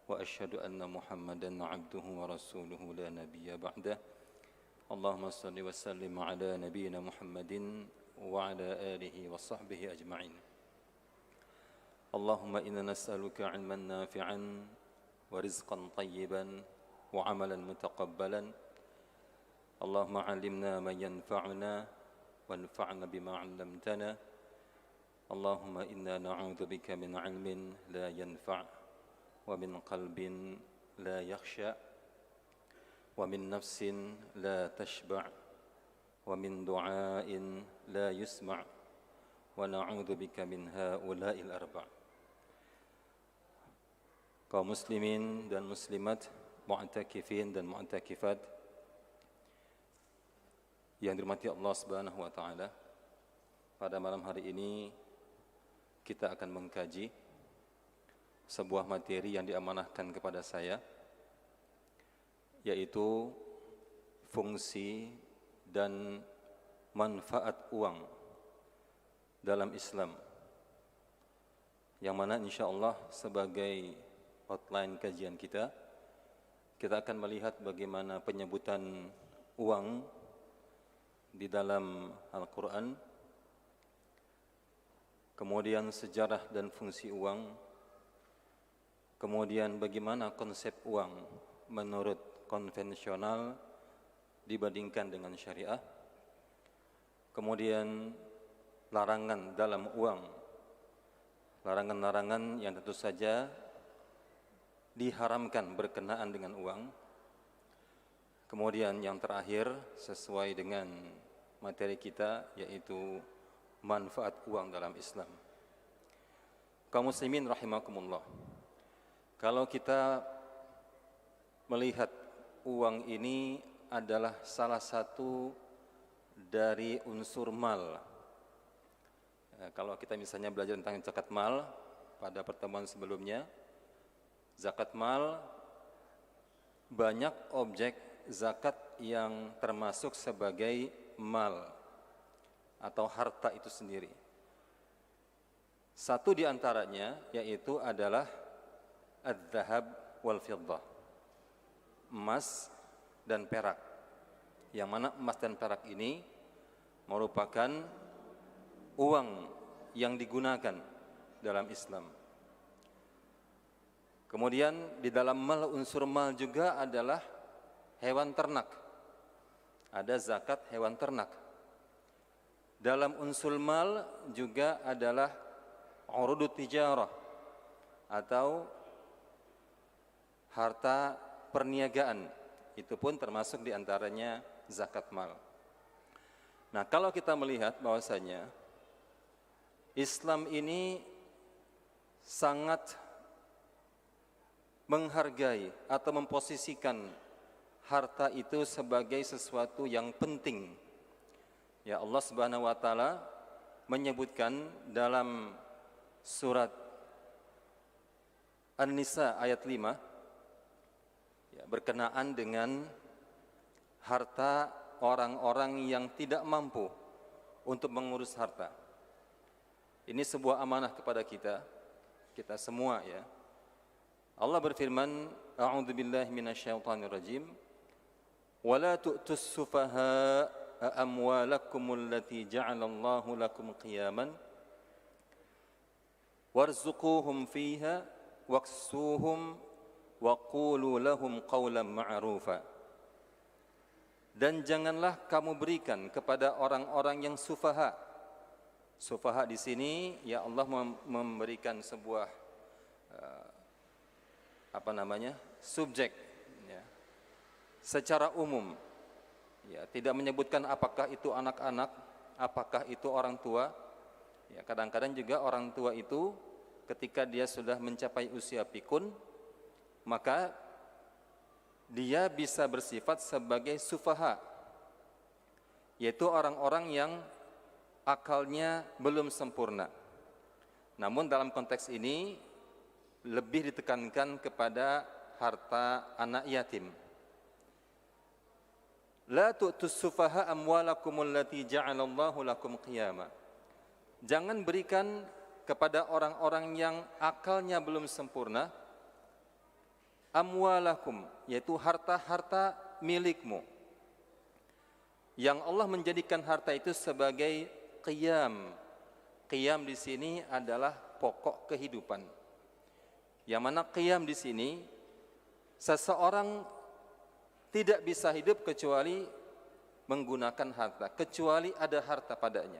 وأشهد أن محمدا عبده ورسوله لا نبي بعده اللهم صل وسلم على نبينا محمد وعلى آله وصحبه أجمعين اللهم إنا نسألك علما نافعا ورزقا طيبا وعملا متقبلا اللهم علمنا ما ينفعنا وانفعنا بما علمتنا اللهم إنا نعوذ بك من علم لا ينفع ومن قلب لا يخشع ومن نفس لا تشبع ومن دعاء لا يسمع ونعوذ بك من هؤلاء الأربع. Kaum muslimin dan muslimat, mu'takifin dan mu'takifat yang dirahmati Allah Subhanahu wa taala, pada malam hari ini kita akan mengkaji sebuah materi yang diamanahkan kepada saya, yaitu fungsi dan manfaat uang dalam Islam, yang mana insyaallah sebagai outline kajian kita akan melihat bagaimana penyebutan uang di dalam Al-Quran, kemudian sejarah dan fungsi uang, kemudian bagaimana konsep uang menurut konvensional dibandingkan dengan syariah, kemudian larangan dalam uang, larangan-larangan yang tentu saja diharamkan berkenaan dengan uang, kemudian yang terakhir sesuai dengan materi kita, yaitu manfaat uang dalam Islam. Kaum muslimin rahimakumullah, kalau kita melihat uang ini adalah salah satu dari unsur mal. Kalau kita misalnya belajar tentang zakat mal pada pertemuan sebelumnya, zakat mal banyak objek zakat yang termasuk sebagai mal atau harta itu sendiri. Satu di antaranya yaitu adalah az-zahab wal fiddah, emas dan perak, yang mana emas dan perak ini merupakan uang yang digunakan dalam Islam. Kemudian di dalam mal, unsur mal juga adalah hewan ternak. Ada zakat hewan ternak. Dalam unsur mal juga adalah urudut tijarah atau harta perniagaan. Itu pun termasuk di antaranya zakat mal. Nah, kalau kita melihat bahwasanya Islam ini sangat menghargai atau memposisikan harta itu sebagai sesuatu yang penting. Ya, Allah Subhanahu wa taala menyebutkan dalam surat An-Nisa ayat 5, ya, berkenaan dengan harta orang-orang yang tidak mampu untuk mengurus harta. Ini sebuah amanah kepada kita semua, ya. Allah berfirman, a'udzubillahi minasyaitonir rajim, wala tu'tus sufaha amwalakumul lati ja'alallahu lakum qiyaman warzuquhum fiha waksuhum wa qulu lahum qawlan ma'rufa. Dan janganlah kamu berikan kepada orang-orang yang sufaha. Sufaha di sini, ya, Allah memberikan sebuah subjek, ya, secara umum, ya, tidak menyebutkan apakah itu anak-anak, apakah itu orang tua. Ya, kadang-kadang juga orang tua itu ketika dia sudah mencapai usia pikun, maka dia bisa bersifat sebagai sufaha, yaitu orang-orang yang akalnya belum sempurna. Namun dalam konteks ini lebih ditekankan kepada harta anak yatim. La tu'tus sufaha amwalakumul lati ja'alallahu lakum qiyama. Jangan berikan kepada orang-orang yang akalnya belum sempurna amwalakum, yaitu harta-harta milikmu. Yang Allah menjadikan harta itu sebagai qiyam. Qiyam di sini adalah pokok kehidupan. Yang mana qiyam di sini, seseorang tidak bisa hidup kecuali menggunakan harta, kecuali ada harta padanya,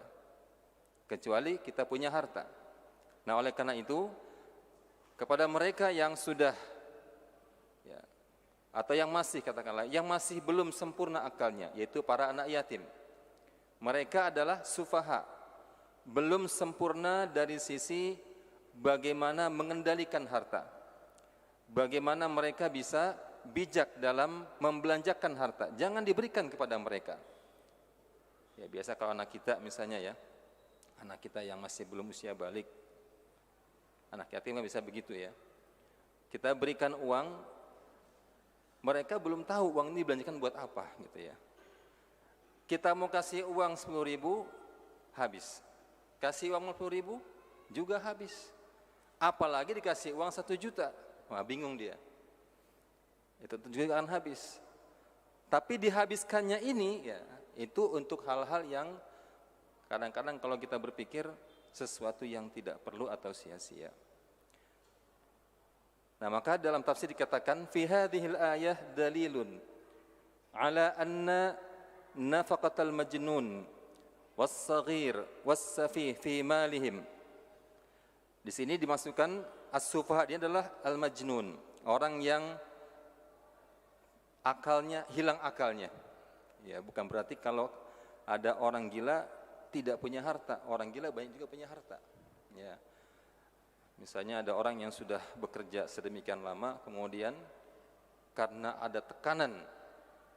kecuali kita punya harta. Nah, oleh karena itu, kepada mereka yang sudah ya, atau yang masih, katakanlah, yang masih belum sempurna akalnya, yaitu para anak yatim, mereka adalah sufaha, belum sempurna dari sisi bagaimana mengendalikan harta, bagaimana mereka bisa bijak dalam membelanjakan harta. Jangan diberikan kepada mereka. Ya, biasa kalau anak kita misalnya ya, anak kita yang masih belum usia balik, anak yatim bisa begitu ya. Kita berikan uang, mereka belum tahu uang ini dibelanjakan buat apa gitu ya. Kita mau kasih uang 10.000, habis. Kasih uang 50.000, juga habis. Apalagi dikasih uang 1 juta, wah bingung dia. Itu juga akan habis. Tapi dihabiskannya ini ya, itu untuk hal-hal yang kadang-kadang kalau kita berpikir sesuatu yang tidak perlu atau sia-sia. Nah, maka dalam tafsir dikatakan fi hadhil ayah dalilun ala anna nafaqatal majnun was-saghir was-safih fi malihim. Di sini dimasukkan as-sufaha, dia adalah al-majnun, orang yang akalnya hilang akalnya. Ya, bukan berarti kalau ada orang gila tidak punya harta. Orang gila banyak juga punya harta. Ya. Misalnya ada orang yang sudah bekerja sedemikian lama, kemudian karena ada tekanan,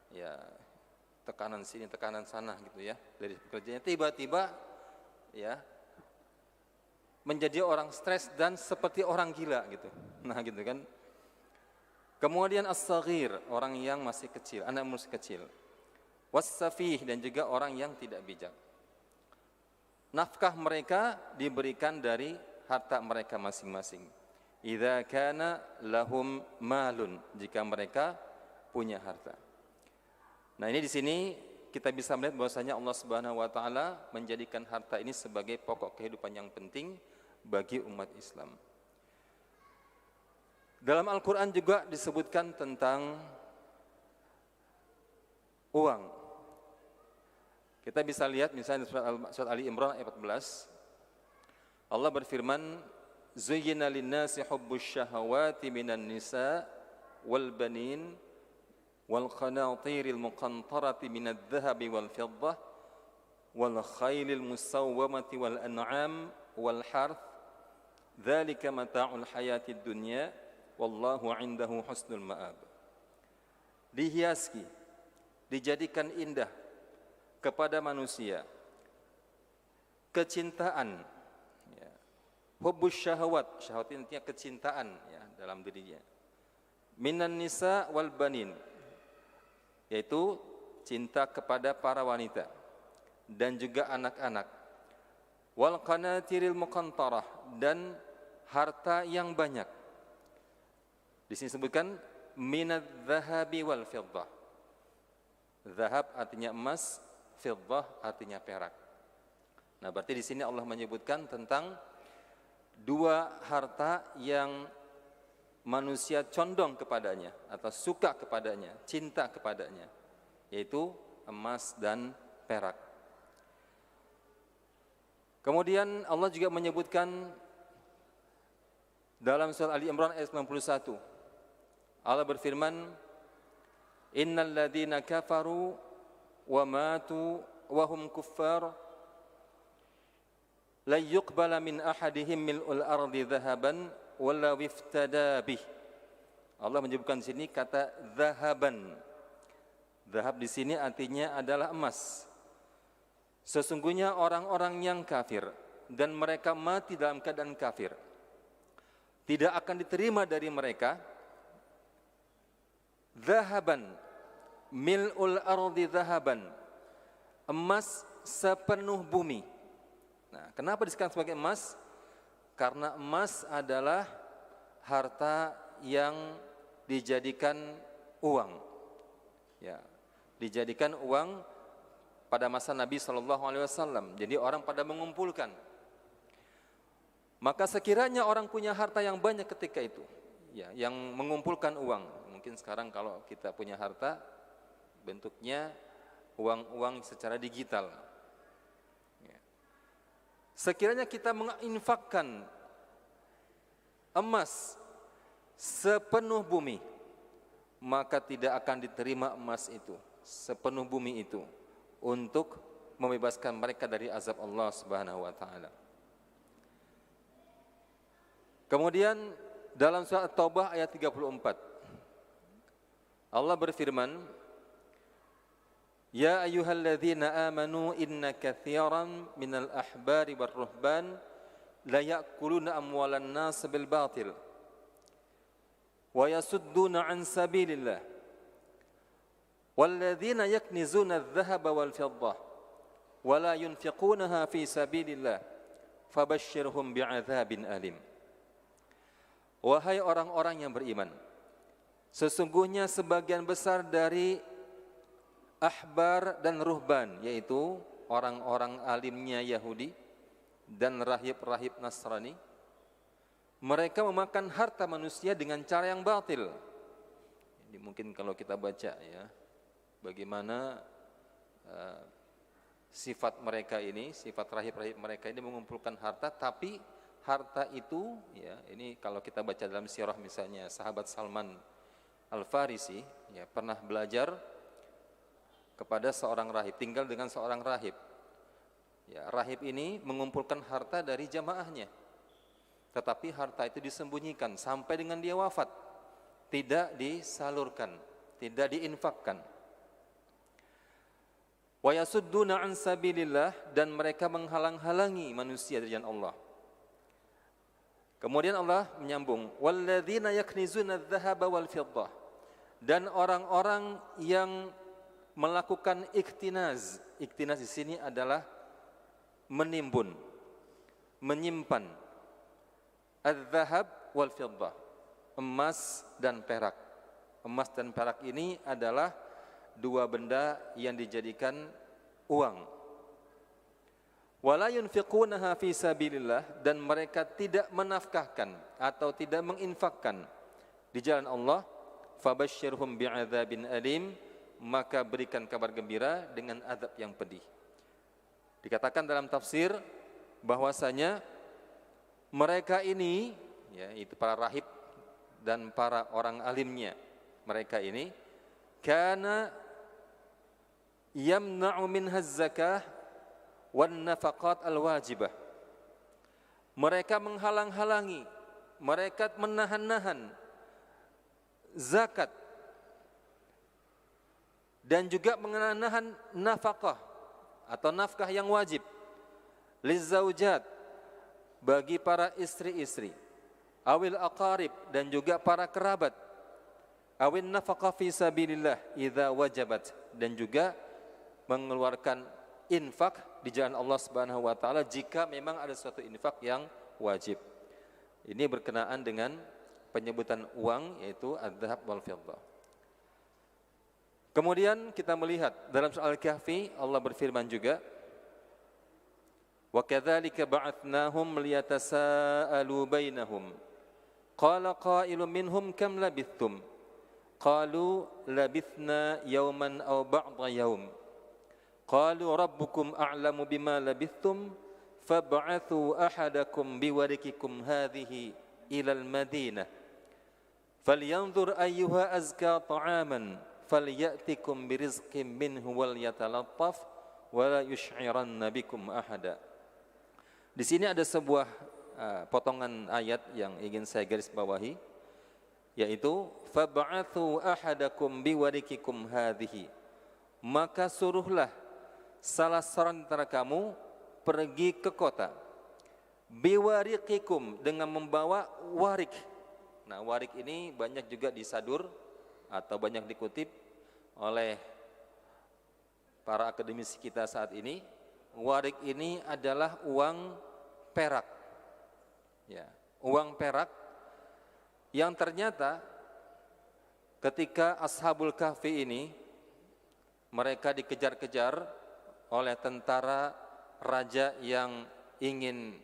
ya tekanan sini, tekanan sana gitu ya, dari pekerjaannya, tiba-tiba ya menjadi orang stres dan seperti orang gila gitu. Nah gitu kan. Kemudian as-saghir, orang yang masih kecil, anak masih kecil. Was-safih, dan juga orang yang tidak bijak. Nafkah mereka diberikan dari harta mereka masing-masing. Idza kana lahum malun, jika mereka punya harta. Nah, ini di sini kita bisa melihat bahwasanya Allah Subhanahu wa taala menjadikan harta ini sebagai pokok kehidupan yang penting bagi umat Islam. Dalam Al-Quran juga disebutkan tentang uang. Kita bisa lihat misalnya surat Ali Imran ayat 14. Allah berfirman, "Zuyyina lin-nasi hubbus syahawati minan nisa wal banin wal qanatiril muqantarati minadh dhahabi wal fiddah wal khailil musawwamati wal an'am wal harth. Dzalika mata'ul hayatid dunya." Wallahu indahu husnul ma'ab. Dihiasi, dijadikan indah kepada manusia kecintaan, ya. Hubbus syahwat, syahwat ini artinya kecintaan ya, dalam dirinya. Minan nisa wal banin, yaitu cinta kepada para wanita dan juga anak-anak. Wal qanatiril muqantarah, dan harta yang banyak. Di sini sebutkan minadz zahabi wal fiddah. Zahab artinya emas, fiddah artinya perak. Nah, berarti di sini Allah menyebutkan tentang dua harta yang manusia condong kepadanya atau suka kepadanya, cinta kepadanya, yaitu emas dan perak. Kemudian Allah juga menyebutkan dalam surah Ali Imran ayat 91. Allah berfirman, "Innal ladzina kafaru wa matu wa hum kuffar la yuqbala min ahadihim mil'ul ardi dhahaban wala iftada bih." Allah menyebutkan di sini kata dhahaban. Dhahab di sini artinya adalah emas. Sesungguhnya orang-orang yang kafir dan mereka mati dalam keadaan kafir, tidak akan diterima dari mereka dhahaban, mil'ul ardi dhahaban, emas sepenuh bumi. Nah, kenapa disebut sebagai emas? Karena emas adalah harta yang dijadikan uang. Ya, dijadikan uang pada masa Nabi SAW. Jadi orang pada mengumpulkan. Maka sekiranya orang punya harta yang banyak ketika itu, ya, yang mengumpulkan uang. Mungkin sekarang kalau kita punya harta, bentuknya uang-uang secara digital. Ya. Sekiranya kita menginfakkan emas sepenuh bumi, maka tidak akan diterima emas itu, sepenuh bumi itu, untuk membebaskan mereka dari azab Allah Subhanahu wa taala. Kemudian dalam surat At-Taubah ayat 34, Allah berfirman, Ya ayyuhalladzina amanu inna katsiran minal ahbari war-ruhban la ya'kuluna amwalan nas bil batil wa yasudduna an sabilillah walladzina yaknizuna adh-dhahaba wal fiddah wa la yunfiqunaha fi sabilillah fabashshirhum bi'adzabin alim. Wahai orang-orang yang beriman, sesungguhnya sebagian besar dari ahbar dan ruhban, yaitu orang-orang alimnya Yahudi dan rahib-rahib Nasrani, mereka memakan harta manusia dengan cara yang batil. Ini mungkin kalau kita baca, ya, bagaimana sifat mereka ini, sifat rahib-rahib mereka ini mengumpulkan harta, tapi harta itu, ya, ini kalau kita baca dalam sirah misalnya sahabat Salman Al-Farisi, ya, pernah belajar kepada seorang rahib, tinggal dengan seorang rahib. Ya, rahib ini mengumpulkan harta dari jamaahnya, tetapi harta itu disembunyikan sampai dengan dia wafat, tidak disalurkan, tidak diinfakkan. Wa yasudduna an sabilillah, dan mereka menghalang-halangi manusia dari jalan Allah. Kemudian Allah menyambung, walladzina yaknizuna adh-dhahaba wal fiddah, dan orang-orang yang melakukan iktinaz. Iktinaz di sini adalah menimbun, menyimpan. Adz-dhahab wal fiddah, emas dan perak. Emas dan perak ini adalah dua benda yang dijadikan uang. Wala yunfiqunaha fi sabilillah, dan mereka tidak menafkahkan atau tidak menginfakkan di jalan Allah. Fabashshirhum bi'adzabin alim, maka berikan kabar gembira dengan azab yang pedih. Dikatakan dalam tafsir bahwasanya mereka ini, ya, itu para rahib dan para orang alimnya, mereka ini kana yamna'u minha zakah wan nafaqat al-wajibah. Mereka menghalang-halangi, mereka menahan-nahan zakat dan juga menahan nafkah atau nafkah yang wajib lizaujat, bagi para istri-istri, awil aqarib, dan juga para kerabat, awin nafaqah fi sabilillah idza wajabat, dan juga mengeluarkan infak di jalan Allah Subhanahu wa taala jika memang ada suatu infak yang wajib. Ini berkenaan dengan penyebutan uang, yaitu adz-dzahab wal fiddah. Kemudian kita melihat dalam surah Al-Kahfi, Allah berfirman juga, wa kadzalika ba'atsnahum liyatasaalu bainahum qala qailun minhum kam labithtum qalu labithna yawman aw ba'da yawm qalu rabbukum a'lamu bima labithtum fab'athu ahadakum biwarikikum hadhihi ila al-madinah falyanzur ayyuha azka ta'aman falyatikum birizqin minhu wal yatalattaf wala yush'iranna bikum ahada. Di sini ada sebuah potongan ayat yang ingin saya garis bawahi, yaitu fab'athu ahadakum biwarikikum hadhihi, maka suruhlah salah seorang antara kamu pergi ke kota, biwarikikum, dengan membawa warik. Nah, warik ini banyak juga disadur atau banyak dikutip oleh para akademisi kita saat ini. Warik ini adalah uang perak, ya, uang perak yang ternyata ketika Ashabul Kahfi ini mereka dikejar-kejar oleh tentara raja yang ingin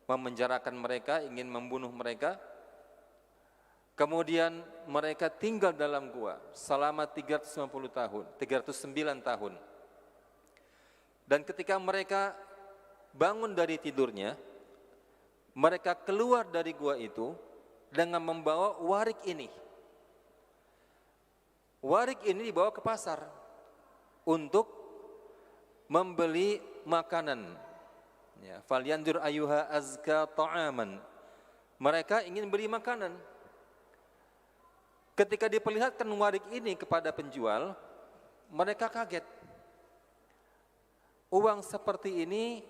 memenjarakan mereka, ingin membunuh mereka. Kemudian mereka tinggal dalam gua selama 390 tahun, 309 tahun. Dan ketika mereka bangun dari tidurnya, mereka keluar dari gua itu dengan membawa warik ini. Warik ini dibawa ke pasar untuk membeli makanan. Ya, falyanzur ayyuha azka ta'aman. Mereka ingin beli makanan. Ketika diperlihatkan warik ini kepada penjual, mereka kaget. Uang seperti ini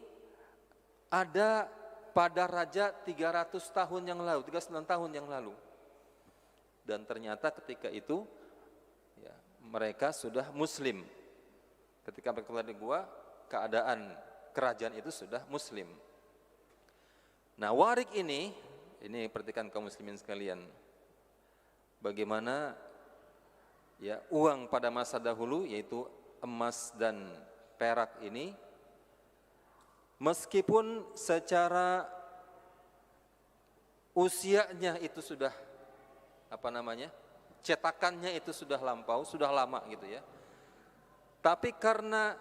ada pada raja 300 tahun yang lalu, 39 tahun yang lalu. Dan ternyata ketika itu ya, mereka sudah muslim. Ketika mereka keluar dari gua, keadaan kerajaan itu sudah muslim. Nah, warik ini perhatikan kaum muslimin sekalian. Bagaimana ya uang pada masa dahulu, yaitu emas dan perak ini, meskipun secara usianya itu sudah cetakannya itu sudah lampau, sudah lama gitu ya. Tapi karena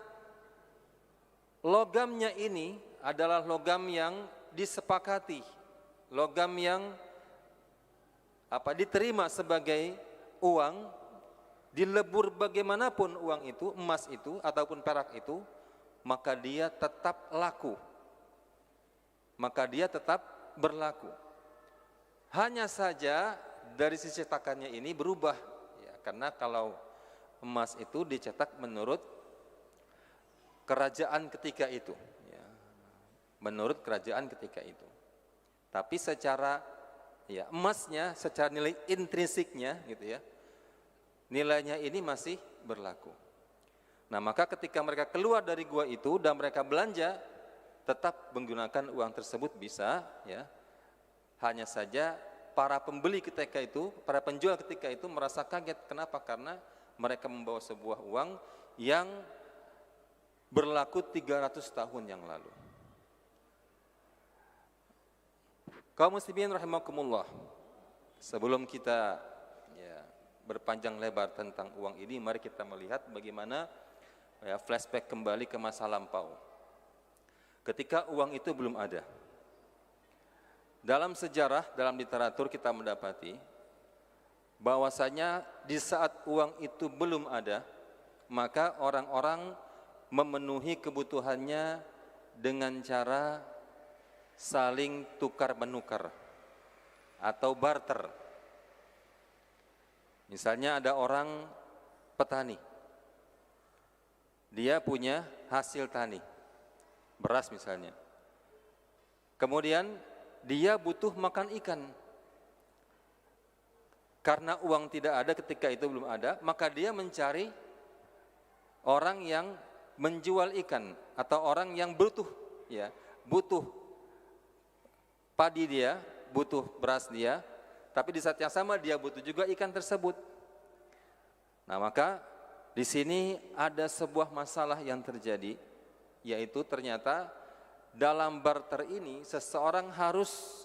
logamnya ini adalah logam yang disepakati, logam yang diterima sebagai uang, dilebur bagaimanapun uang itu, emas itu ataupun perak itu, maka dia tetap laku, maka dia tetap berlaku. Hanya saja dari sisi cetakannya ini berubah ya, karena kalau emas itu dicetak menurut kerajaan ketika itu ya, menurut kerajaan ketika itu. Tapi secara ya emasnya, secara nilai intrinsiknya gitu ya, nilainya ini masih berlaku. Nah, maka ketika mereka keluar dari gua itu dan mereka belanja, tetap menggunakan uang tersebut bisa ya. Hanya saja para pembeli ketika itu, para penjual ketika itu merasa kaget. Kenapa? Karena mereka membawa sebuah uang yang berlaku 300 tahun yang lalu. Kaum muslimin rahimakumullah, sebelum kita ya, berpanjang lebar tentang uang ini, mari kita melihat bagaimana ya, flashback kembali ke masa lampau. Ketika uang itu belum ada. Dalam sejarah, dalam literatur kita mendapati bahwasanya di saat uang itu belum ada, maka orang-orang memenuhi kebutuhannya dengan cara saling tukar menukar atau barter. Misalnya ada orang petani, dia punya hasil tani, beras misalnya. Kemudian dia butuh makan ikan. Karena uang tidak ada ketika itu belum ada, maka dia mencari orang yang menjual ikan atau orang yang butuh ya, butuh padi dia, butuh beras dia, tapi di saat yang sama dia butuh juga ikan tersebut. Nah, maka di sini ada sebuah masalah yang terjadi, yaitu ternyata dalam barter ini seseorang harus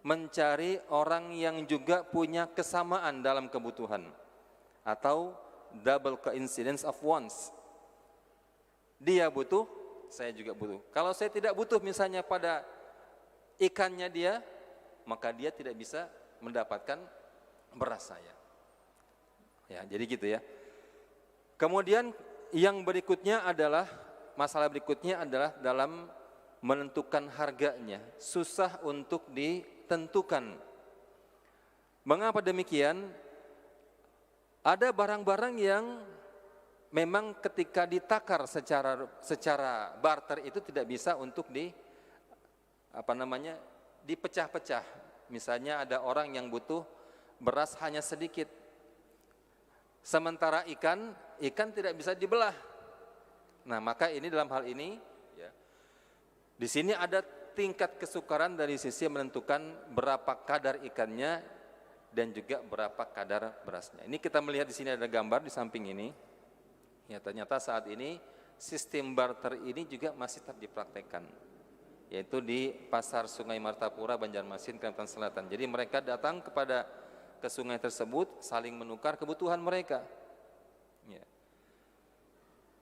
mencari orang yang juga punya kesamaan dalam kebutuhan atau double coincidence of wants. Dia butuh, saya juga butuh. Kalau saya tidak butuh misalnya pada ikannya dia, maka dia tidak bisa mendapatkan beras saya. Ya, jadi gitu ya. Kemudian yang berikutnya adalah, masalah berikutnya adalah dalam menentukan harganya. Susah untuk ditentukan. Mengapa demikian? Ada barang-barang yang memang ketika ditakar secara barter itu tidak bisa untuk dipecah-pecah. Misalnya ada orang yang butuh beras hanya sedikit, sementara ikan tidak bisa dibelah. Nah, maka ini dalam hal ini ya, di sini ada tingkat kesukaran dari sisi menentukan berapa kadar ikannya dan juga berapa kadar berasnya. Ini kita melihat di sini ada gambar di samping ini. Ya, ternyata saat ini sistem barter ini juga masih tetap dipraktekkan, yaitu di Pasar Sungai Martapura, Banjarmasin, Kalimantan Selatan. Jadi mereka datang ke sungai tersebut, saling menukar kebutuhan mereka. Ya.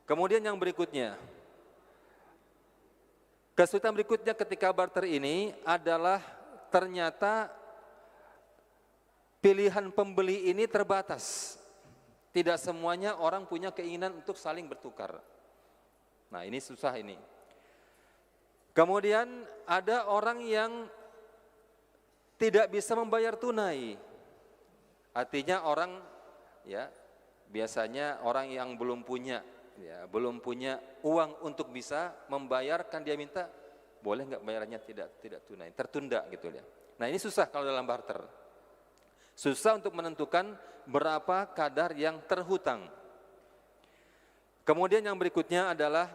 Kemudian yang berikutnya, kesulitan berikutnya ketika barter ini adalah ternyata pilihan pembeli ini terbatas. Tidak semuanya orang punya keinginan untuk saling bertukar. Nah, ini susah ini. Kemudian ada orang yang tidak bisa membayar tunai. Artinya orang, ya, biasanya orang yang belum punya uang untuk bisa membayarkan, dia minta, boleh nggak bayarannya tidak tunai, tertunda gitu ya. Nah, ini susah kalau dalam barter. Susah untuk menentukan berapa kadar yang terhutang. Kemudian yang berikutnya adalah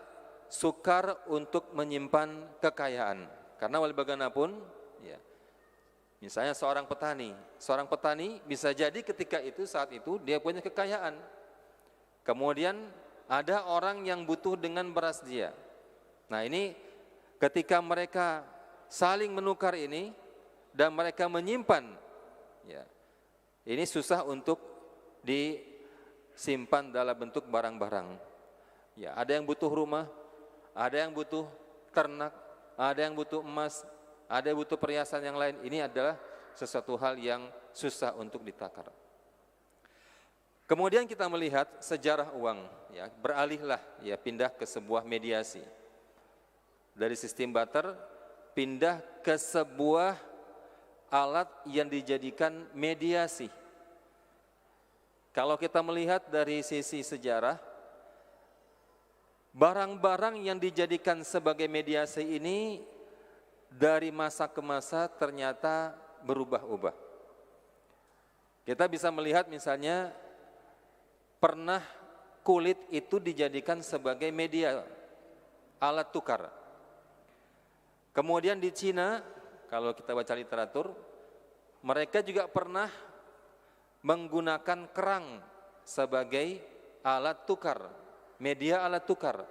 sukar untuk menyimpan kekayaan. Karena walaupun bagaimanapun, ya, misalnya seorang petani bisa jadi ketika itu, saat itu dia punya kekayaan. Kemudian ada orang yang butuh dengan beras dia. Nah, ini ketika mereka saling menukar ini dan mereka menyimpan, ya, ini susah untuk disimpan dalam bentuk barang-barang. Ya, ada yang butuh rumah, ada yang butuh ternak, ada yang butuh emas, ada yang butuh perhiasan yang lain. Ini adalah sesuatu hal yang susah untuk ditakar. Kemudian kita melihat sejarah uang, ya, beralihlah, ya, pindah ke sebuah mediasi. Dari sistem barter pindah ke sebuah alat yang dijadikan mediasi. Kalau kita melihat dari sisi sejarah, barang-barang yang dijadikan sebagai mediasi ini dari masa ke masa ternyata berubah-ubah. Kita bisa melihat misalnya pernah kulit itu dijadikan sebagai media, alat tukar. Kemudian di Cina, kalau kita baca literatur, mereka juga pernah menggunakan kerang sebagai alat tukar, media alat tukar.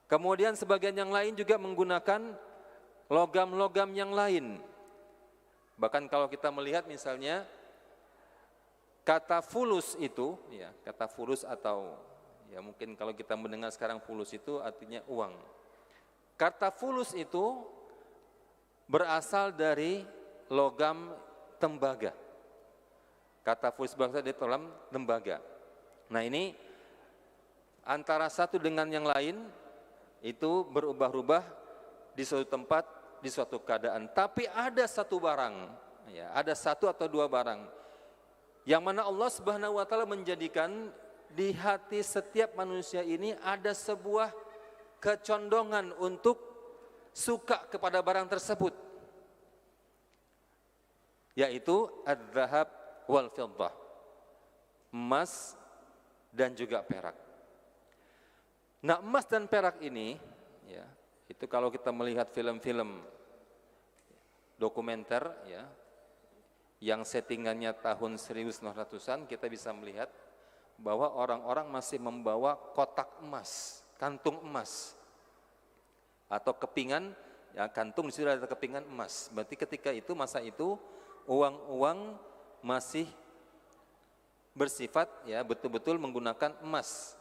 Kemudian sebagian yang lain juga menggunakan logam-logam yang lain. Bahkan kalau kita melihat misalnya kata fulus itu, ya, kata fulus atau, ya, mungkin kalau kita mendengar sekarang fulus itu artinya uang. Kata fulus itu berasal dari logam tembaga. Kata fulus berasal dari logam tembaga. Nah, ini antara satu dengan yang lain itu berubah-ubah di suatu tempat, di suatu keadaan. Tapi ada satu barang, ya, ada satu atau dua barang yang mana Allah Subhanahu wa taala menjadikan di hati setiap manusia ini ada sebuah kecondongan untuk suka kepada barang tersebut, yaitu adz-dzahab wal fiddah, emas dan juga perak. Nah, emas dan perak ini, ya, itu kalau kita melihat film-film dokumenter, ya, yang settingannya tahun 1900-an, kita bisa melihat bahwa orang-orang masih membawa kotak emas, kantung emas, atau kepingan, ya, kantung di situ ada kepingan emas. Berarti ketika itu, masa itu, uang-uang masih bersifat, ya, betul-betul menggunakan emas.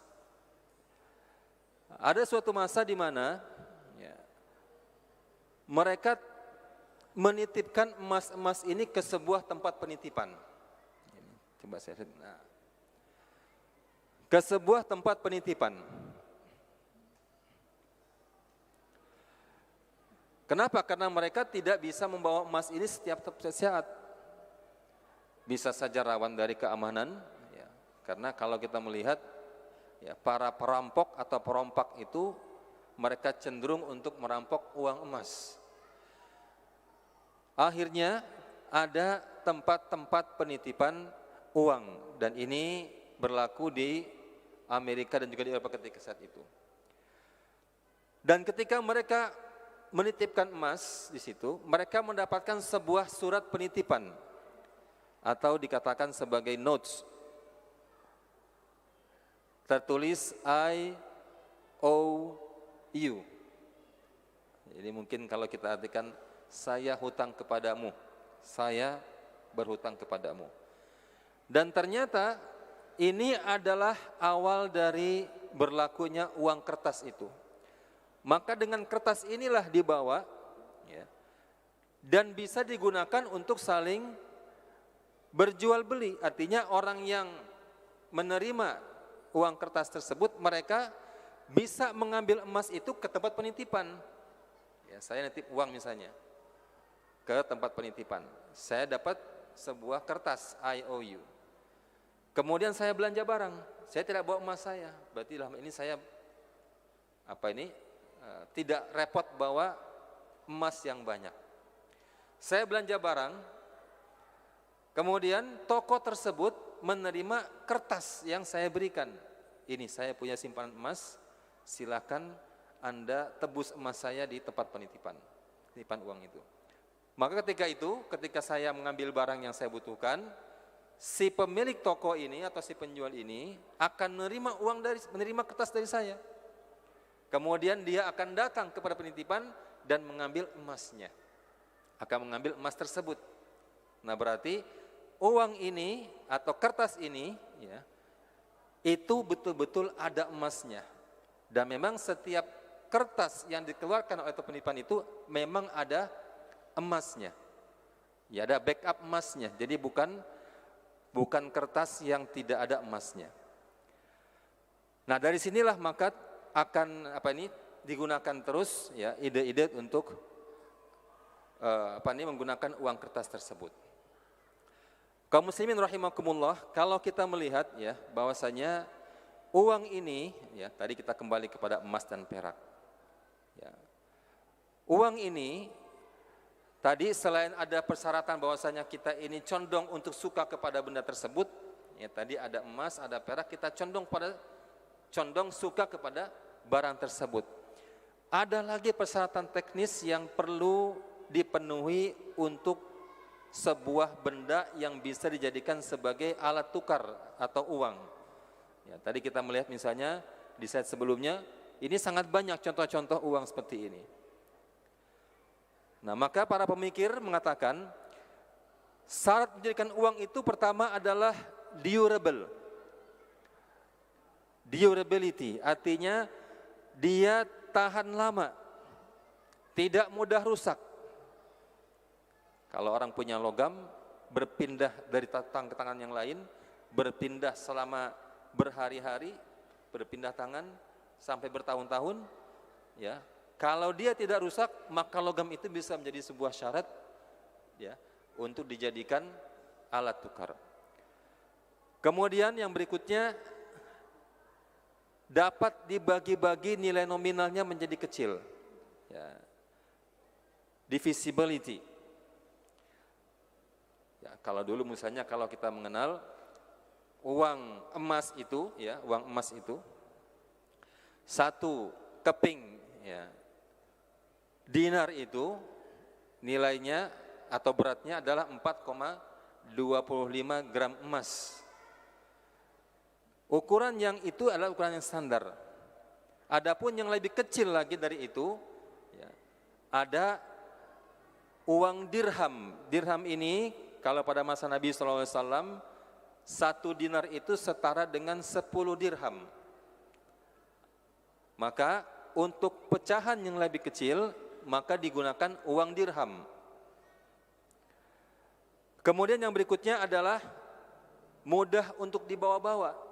Ada suatu masa di mana, ya, mereka menitipkan emas-emas ini ke sebuah tempat penitipan. Coba saya lihat. Nah, ke sebuah tempat penitipan. Kenapa? Karena mereka tidak bisa membawa emas ini setiap saat. Bisa saja rawan dari keamanan, ya, karena kalau kita melihat, ya, para perampok atau perompak itu mereka cenderung untuk merampok uang emas. Akhirnya ada tempat-tempat penitipan uang, dan ini berlaku di Amerika dan juga di Eropa ketika saat itu. Dan ketika mereka menitipkan emas di situ, mereka mendapatkan sebuah surat penitipan atau dikatakan sebagai notes. Tertulis I owe you. Jadi mungkin kalau kita artikan saya hutang kepadamu, saya berhutang kepadamu. Dan ternyata ini adalah awal dari berlakunya uang kertas itu. Maka dengan kertas inilah dibawa ya, dan bisa digunakan untuk saling berjual beli. Artinya orang yang menerima uang kertas tersebut, mereka bisa mengambil emas itu ke tempat penitipan. Ya, saya nitip uang misalnya ke tempat penitipan. Saya dapat sebuah kertas I owe you. Kemudian saya belanja barang, saya tidak bawa emas saya. Berarti dalam ini saya tidak repot bawa emas yang banyak. Saya belanja barang, kemudian toko tersebut menerima kertas yang saya berikan. Ini saya punya simpanan emas, silakan Anda tebus emas saya di tempat penitipan uang itu. Maka ketika saya mengambil barang yang saya butuhkan, si pemilik toko ini atau si penjual ini akan menerima kertas dari saya. Kemudian dia akan datang kepada penitipan dan mengambil emasnya. Akan mengambil emas tersebut. Nah, berarti uang ini atau kertas ini ya, itu betul-betul ada emasnya. Dan memang setiap kertas yang dikeluarkan oleh penitipan itu memang ada emasnya. Ya, ada backup emasnya. Jadi bukan kertas yang tidak ada emasnya. Nah, dari sinilah maka akan digunakan terus ya ide-ide untuk menggunakan uang kertas tersebut. Kaum muslimin rahimakumullah, kalau kita melihat ya bahwasanya uang ini ya, tadi kita kembali kepada emas dan perak. Ya. Uang ini tadi selain ada persyaratan bahwasanya kita ini condong untuk suka kepada benda tersebut, ya tadi ada emas, ada perak, kita condong suka kepada barang tersebut. Ada lagi persyaratan teknis yang perlu dipenuhi untuk sebuah benda yang bisa dijadikan sebagai alat tukar atau uang. Ya, tadi kita melihat misalnya di slide sebelumnya, ini sangat banyak contoh-contoh uang seperti ini. Nah, maka para pemikir mengatakan syarat menjadikan uang itu pertama adalah durability, artinya dia tahan lama, tidak mudah rusak. Kalau orang punya logam, berpindah dari tangan ke tangan yang lain, berpindah selama berhari-hari, berpindah tangan sampai bertahun-tahun, ya. Kalau dia tidak rusak, maka logam itu bisa menjadi sebuah syarat, ya, untuk dijadikan alat tukar. Kemudian yang berikutnya, dapat dibagi-bagi nilai nominalnya menjadi kecil, ya. Divisibility. Ya, kalau dulu misalnya kalau kita mengenal uang emas itu, ya, uang emas itu satu keping, ya, dinar itu nilainya atau beratnya adalah 4,25 gram emas. Ukuran yang itu adalah ukuran yang standar. Adapun yang lebih kecil lagi dari itu, ya, ada uang dirham. Dirham ini kalau pada masa Nabi SAW, 1 dinar itu setara dengan 10 dirham. Maka untuk pecahan yang lebih kecil, maka digunakan uang dirham. Kemudian yang berikutnya adalah mudah untuk dibawa-bawa.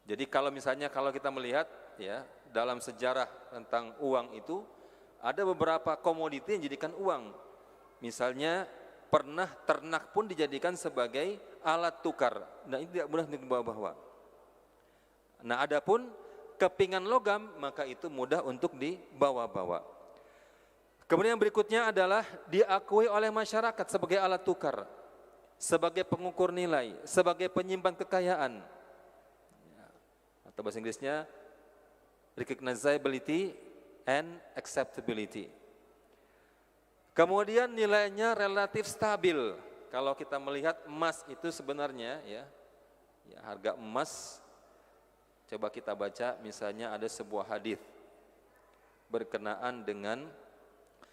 Jadi kalau misalnya kalau kita melihat ya dalam sejarah tentang uang itu ada beberapa komoditi yang dijadikan uang. Misalnya pernah ternak pun dijadikan sebagai alat tukar. Nah, ini tidak mudah untuk dibawa-bawa. Nah, adapun kepingan logam maka itu mudah untuk dibawa-bawa. Kemudian yang berikutnya adalah diakui oleh masyarakat sebagai alat tukar, sebagai pengukur nilai, sebagai penyimpan kekayaan. Atau bahasa Inggrisnya recognizability and acceptability. Kemudian nilainya relatif stabil. Kalau kita melihat emas itu sebenarnya ya harga emas, coba kita baca misalnya ada sebuah hadis berkenaan dengan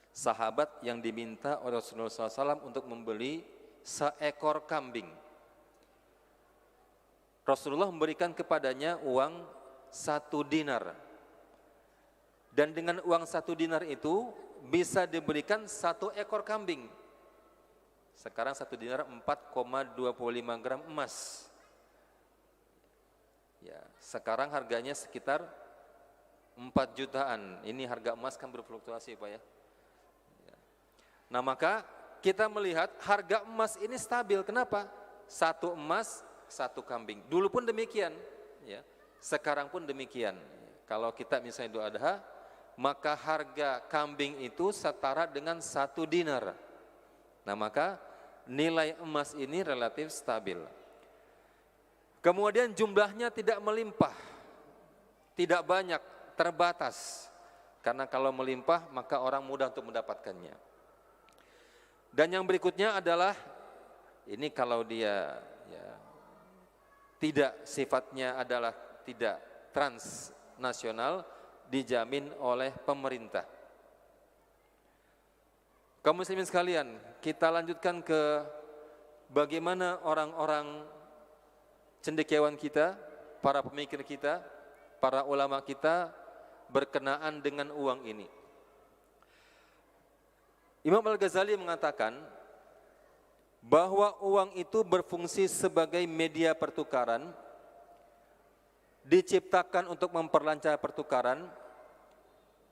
sahabat yang diminta oleh Rasulullah SAW untuk membeli seekor kambing. Rasulullah memberikan kepadanya uang 1 dinar. Dan dengan uang 1 dinar itu bisa diberikan 1 ekor kambing. Sekarang 1 dinar 4,25 gram emas. Ya, sekarang harganya sekitar 4 jutaan. Ini harga emas kan berfluktuasi Pak ya. Nah maka kita melihat harga emas ini stabil. Kenapa? 1 emas, 1 kambing. Dulu pun demikian. Ya. Sekarang pun demikian. Kalau kita misalnya Idul Adha, maka harga kambing itu setara dengan 1 dinar. Nah maka nilai emas ini relatif stabil. Kemudian jumlahnya tidak melimpah, tidak banyak, terbatas. Karena kalau melimpah maka orang mudah untuk mendapatkannya. Dan yang berikutnya adalah, ini kalau dia tidak sifatnya adalah tidak transnasional, dijamin oleh pemerintah. Kaum muslimin sekalian, kita lanjutkan ke bagaimana orang-orang cendekiawan kita, para pemikir kita, para ulama kita berkenaan dengan uang ini. Imam Al-Ghazali mengatakan bahwa uang itu berfungsi sebagai media pertukaran, diciptakan untuk memperlancar pertukaran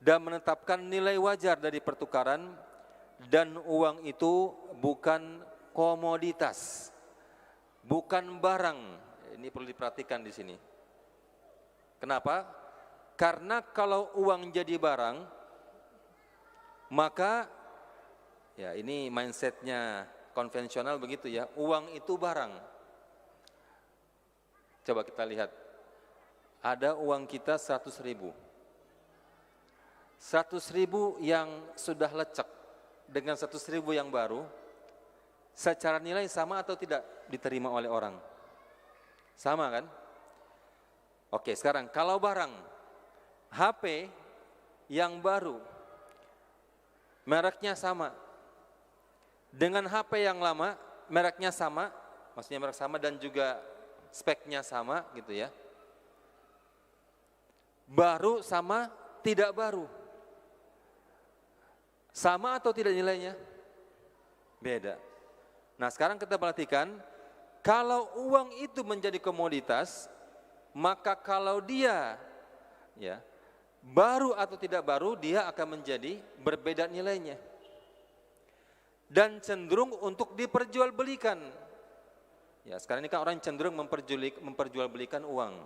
dan menetapkan nilai wajar dari pertukaran, dan uang itu bukan komoditas, bukan barang. Ini perlu diperhatikan di sini. Kenapa? Karena kalau uang jadi barang, maka ya ini mindsetnya konvensional begitu ya, uang itu barang. Coba kita lihat, ada uang kita 100 ribu. 100 ribu yang sudah lecek dengan 100 ribu yang baru, secara nilai sama atau tidak diterima oleh orang? Sama kan? Oke, sekarang kalau barang, HP yang baru, mereknya sama, dengan HP yang lama, mereknya sama, maksudnya merek sama dan juga speknya sama gitu ya. Baru sama tidak baru, sama atau tidak nilainya? Beda. Nah sekarang kita perhatikan, kalau uang itu menjadi komoditas, maka kalau dia ya baru atau tidak baru, dia akan menjadi berbeda nilainya dan cenderung untuk diperjualbelikan. Ya sekarang ini kan orang cenderung memperjualbelikan uang.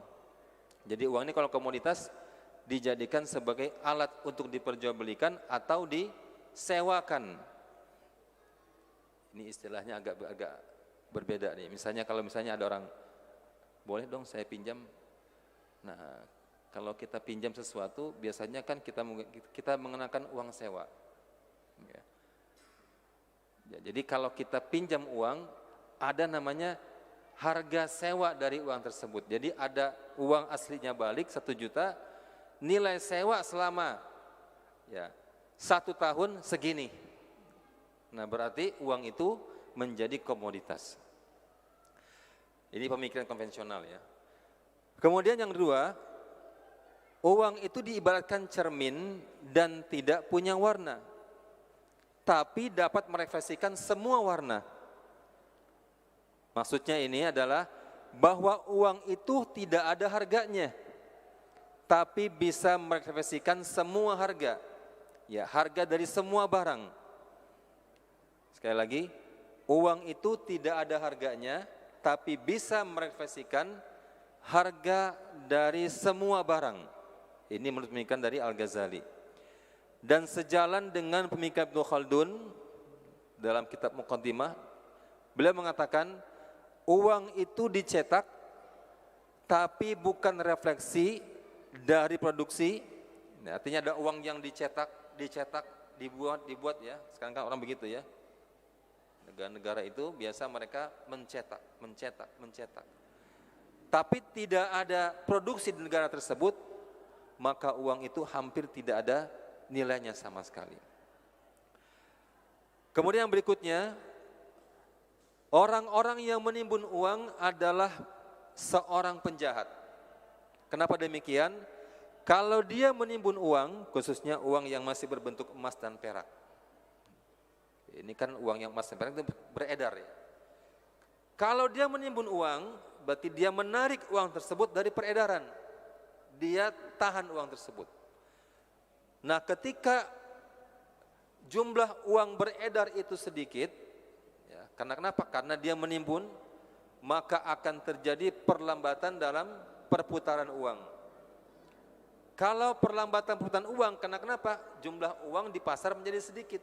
Jadi uang ini kalau komoditas dijadikan sebagai alat untuk diperjualbelikan atau disewakan. Ini istilahnya agak berbeda nih. Misalnya kalau misalnya ada orang, boleh dong saya pinjam. Nah, kalau kita pinjam sesuatu, biasanya kan kita mengenakan uang sewa. Ya. Jadi kalau kita pinjam uang, ada namanya harga sewa dari uang tersebut. Jadi ada uang aslinya balik 1 juta, nilai sewa selama 1 tahun segini. Nah berarti uang itu menjadi komoditas. Ini pemikiran konvensional ya. Kemudian yang kedua, uang itu diibaratkan cermin dan tidak punya warna, tapi dapat merefleksikan semua warna. Maksudnya ini adalah bahwa uang itu tidak ada harganya, tapi bisa merefleksikan semua harga. Ya, harga dari semua barang. Sekali lagi, uang itu tidak ada harganya, tapi bisa merefleksikan harga dari semua barang. Ini menurut pemikiran dari Al-Ghazali. Dan sejalan dengan pemikiran Ibnu Khaldun dalam kitab Muqaddimah, beliau mengatakan uang itu dicetak tapi bukan refleksi dari produksi Nah, artinya ada uang yang dicetak, dibuat ya. Sekarang kan orang begitu ya. Negara-negara itu biasa mereka mencetak. Tapi tidak ada produksi di negara tersebut, maka uang itu hampir tidak ada nilainya sama sekali. Kemudian yang berikutnya, orang-orang yang menimbun uang adalah seorang penjahat. Kenapa demikian? Kalau dia menimbun uang, khususnya uang yang masih berbentuk emas dan perak. Ini kan uang yang emas dan perak itu beredar ya. Kalau dia menimbun uang, berarti dia menarik uang tersebut dari peredaran. Dia tahan uang tersebut. Nah, ketika jumlah uang beredar itu sedikit, ya, karena kenapa? Karena dia menimbun, maka akan terjadi perlambatan dalam perputaran uang. Kalau perlambatan perputaran uang, karena kenapa? Jumlah uang di pasar menjadi sedikit.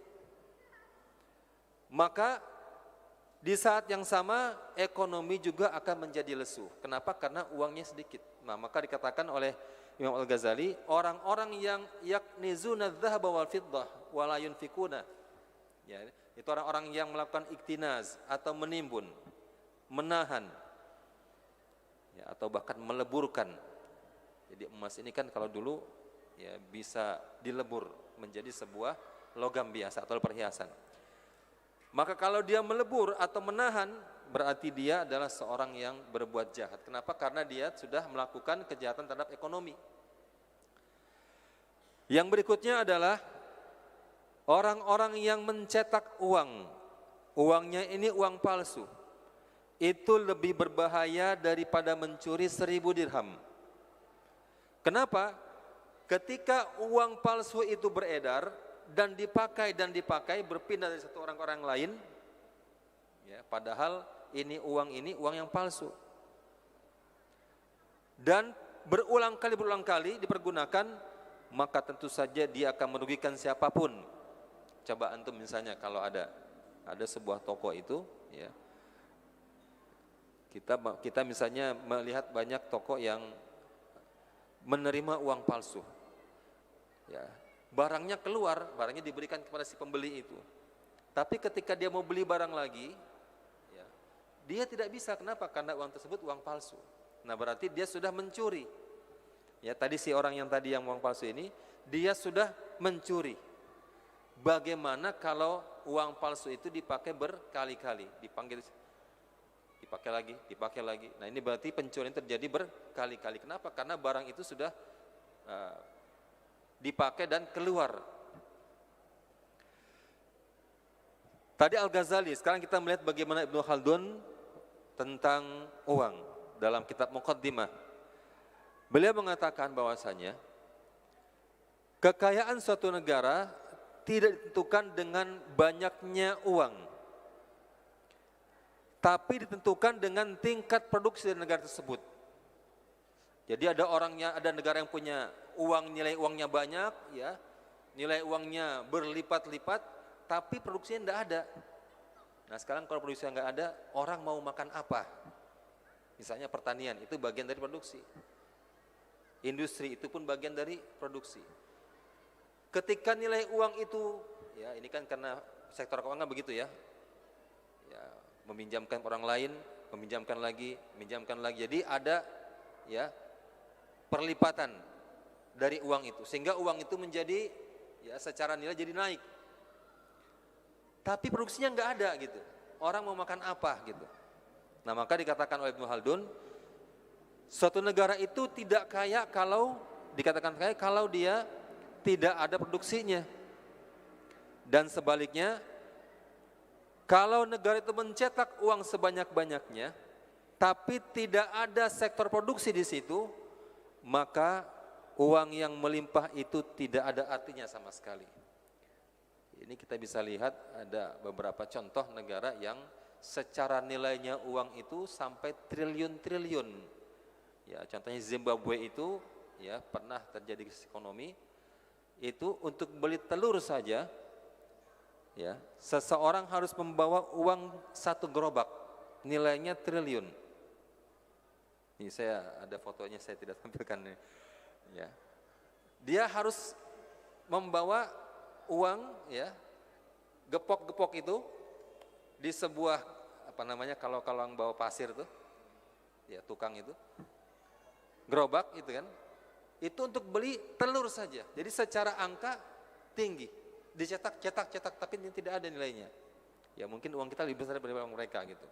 Maka di saat yang sama ekonomi juga akan menjadi lesu. Kenapa? Karena uangnya sedikit. Nah, maka dikatakan oleh Imam Al-Ghazali, orang-orang yang yaknizuna dzahaba wal fiddah wa la yunfikuna. Ya, itu orang-orang yang melakukan iktinaz atau menimbun, menahan, ya, atau bahkan meleburkan. Jadi emas ini kan kalau dulu ya bisa dilebur menjadi sebuah logam biasa atau perhiasan. Maka kalau dia melebur atau menahan, berarti dia adalah seorang yang berbuat jahat. Kenapa? Karena dia sudah melakukan kejahatan terhadap ekonomi. Yang berikutnya adalah orang-orang yang mencetak uang. Uangnya ini uang palsu. Itu lebih berbahaya daripada mencuri 1000 dirham. Kenapa? Ketika uang palsu itu beredar dan dipakai berpindah dari satu orang ke orang lain, ya, padahal ini uang yang palsu. Dan berulang kali dipergunakan, maka tentu saja dia akan merugikan siapapun. Coba antum misalnya kalau ada sebuah toko itu, ya, kita misalnya melihat banyak toko yang menerima uang palsu, ya, barangnya keluar, barangnya diberikan kepada si pembeli itu, tapi ketika dia mau beli barang lagi, ya, dia tidak bisa. Kenapa? Karena uang tersebut uang palsu. Nah, berarti dia sudah mencuri. Ya, tadi si orang yang uang palsu ini, dia sudah mencuri. Bagaimana kalau uang palsu itu dipakai berkali-kali, dipakai lagi. Nah, ini berarti pencurian terjadi berkali-kali. Kenapa? Karena barang itu sudah dipakai dan keluar. Tadi Al-Ghazali, sekarang kita melihat bagaimana Ibnu Khaldun tentang uang dalam kitab Muqaddimah. Beliau mengatakan bahwasanya kekayaan suatu negara tidak ditentukan dengan banyaknya uang, tapi ditentukan dengan tingkat produksi dari negara tersebut. Jadi ada negara yang punya uang, nilai uangnya banyak, ya, nilai uangnya berlipat-lipat, tapi produksinya tidak ada. Nah, sekarang kalau produksinya nggak ada, orang mau makan apa? Misalnya pertanian, itu bagian dari produksi. Industri itu pun bagian dari produksi. Ketika nilai uang itu, ya, ini kan karena sektor keuangan begitu ya, meminjamkan orang lain, meminjamkan lagi. Jadi ada, ya, perlipatan dari uang itu, sehingga uang itu menjadi, ya, secara nilai jadi naik. Tapi produksinya nggak ada gitu. Orang mau makan apa gitu. Nah, maka dikatakan oleh Ibnu Khaldun, suatu negara itu tidak kaya dikatakan kaya kalau dia tidak ada produksinya. Dan sebaliknya, kalau negara itu mencetak uang sebanyak-banyaknya, tapi tidak ada sektor produksi di situ, maka uang yang melimpah itu tidak ada artinya sama sekali. Ini kita bisa lihat ada beberapa contoh negara yang secara nilainya uang itu sampai triliun-triliun. Ya, contohnya Zimbabwe itu, ya, pernah terjadi krisis ekonomi. Itu untuk beli telur saja, ya, seseorang harus membawa uang 1 gerobak, nilainya triliun. Ini saya ada fotonya, saya tidak tampilkan, ya. Dia harus membawa uang, ya, gepok-gepok itu di sebuah kalau yang bawa pasir tuh, ya tukang itu, gerobak itu kan, itu untuk beli telur saja. Jadi secara angka tinggi, dicetak, tapi ini tidak ada nilainya. Ya mungkin uang kita lebih besar daripada uang mereka gitu.